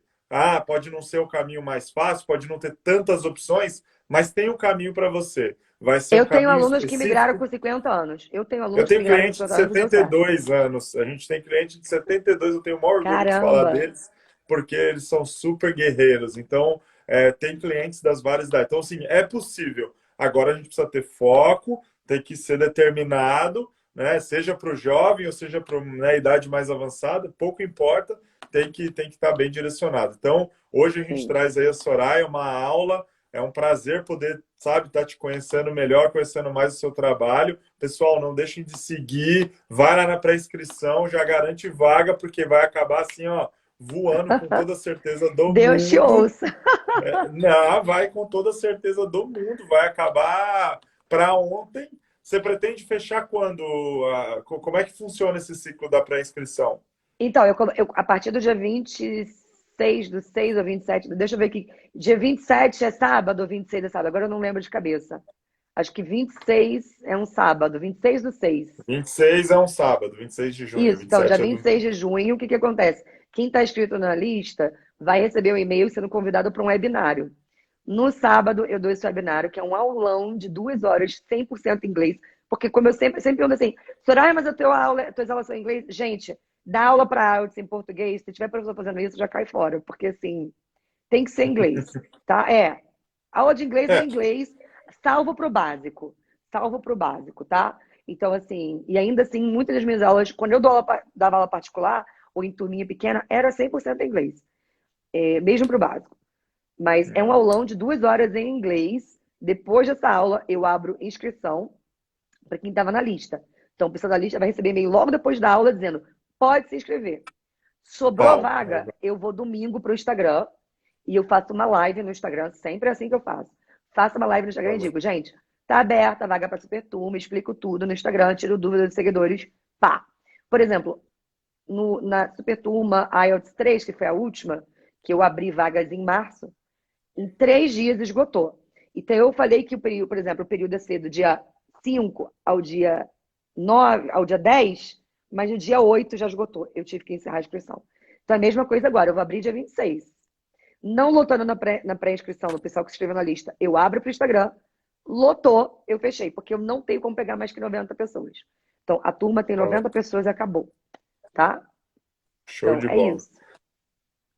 Pode não ser o caminho mais fácil, pode não ter tantas opções, mas tem um caminho para você. vai ser um Eu tenho caminho alunos que migraram específico. com 50 anos. Eu tenho Eu alunos que tenho migraram com cliente de 50 anos e deu certo. 72 anos. A gente tem cliente de 72, eu tenho o maior orgulho de falar Caramba! deles, porque eles são super guerreiros. Então, tem clientes das várias idades. Então, assim, é possível. Agora a gente precisa ter foco, tem que ser determinado, né? Seja para o jovem ou seja para a idade mais avançada, pouco importa, tem que estar bem direcionado. Então, hoje a gente Sim. traz aí a Soraya, uma aula. É um prazer poder, sabe, estar te conhecendo melhor, conhecendo mais o seu trabalho. Pessoal, não deixem de seguir, vai lá na pré-inscrição, já garante vaga, porque vai acabar assim, ó, voando com toda a certeza do Deus te mundo. ouça. Não, vai com toda a certeza do mundo, vai acabar para ontem. Você pretende fechar quando? Como é que funciona esse ciclo da pré-inscrição? Então, a partir do dia 26 do 6 ou 27, deixa eu ver aqui. Dia 27 é sábado ou 26 é sábado? Agora eu não lembro de cabeça. Acho que 26 é um sábado, 26 do 6. 26 é um sábado, 26 de junho, Isso, então, dia 27 é 26 domingo. de junho, o que que acontece? Quem está inscrito na lista vai receber um e-mail sendo convidado para um webinário. No sábado, eu dou esse webinário, que é um aulão de 2 horas, 100% inglês. Porque, como eu sempre pergunto assim, Soraya, mas tuas aulas são em inglês? Gente, dá aula para IELTS em português. Se tiver professor fazendo isso, já cai fora. Porque, assim, tem que ser inglês, tá? Aula de inglês é É, inglês, salvo pro básico. Salvo pro básico, tá? Então, assim, e ainda assim, muitas das minhas aulas, quando eu dava aula particular, ou em turminha pequena, era 100% em inglês, mesmo pro básico. Mas é um aulão de 2 horas em inglês. Depois dessa aula, eu abro inscrição para quem estava na lista. Então, o pessoal da lista vai receber e-mail logo depois da aula dizendo: pode se inscrever. Sobrou a legal, vaga, legal. eu vou domingo para o Instagram e eu faço uma live no Instagram, sempre é assim que eu faço. Faço uma live no Instagram e digo: gente, tá aberta a vaga para Super Turma, explico tudo no Instagram, tiro dúvidas dos seguidores, pá. Por exemplo, na Super Turma IELTS 3, que foi a última, que eu abri vagas em março, em 3 dias esgotou. Então, eu falei que o período, por exemplo, o período ia ser do dia 5 ao dia 9, ao dia 10, mas no dia 8 já esgotou. Eu tive que encerrar a inscrição. Então, a mesma coisa agora. Eu vou abrir dia 26. Não lotando na pré-inscrição, no pessoal que se inscreveu na lista, eu abro para o Instagram. Lotou, eu fechei, porque eu não tenho como pegar mais que 90 pessoas. Então, a turma tem 90 pessoas e acabou, tá? Show Então, de é bola. isso.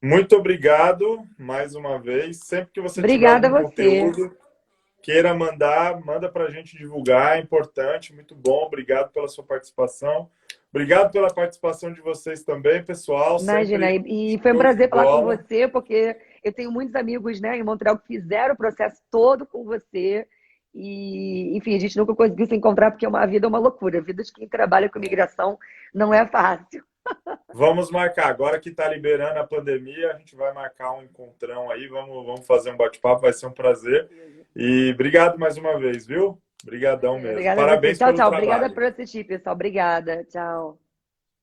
Muito obrigado mais uma vez. Sempre que você tiver Obrigada algum a você. conteúdo, queira mandar, manda para a gente divulgar, é importante, muito bom. Obrigado pela sua participação. Obrigado pela participação de vocês também, pessoal. Imagina, Sempre e foi um show de prazer falar com bola. você, porque eu tenho muitos amigos, né, em Montreal que fizeram o processo todo com você. E, enfim, a gente nunca conseguiu se encontrar porque a vida é uma loucura. A vida de quem trabalha com imigração não é fácil. Vamos marcar. Agora que está liberando a pandemia, a gente vai marcar um encontrão aí. Vamos fazer um bate-papo, vai ser um prazer. E obrigado mais uma vez, viu? Obrigadão mesmo. Obrigada a você. Parabéns Tchau, pelo tchau. Obrigada trabalho. por assistir, pessoal. Obrigada. Tchau.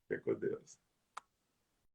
Fique com Deus.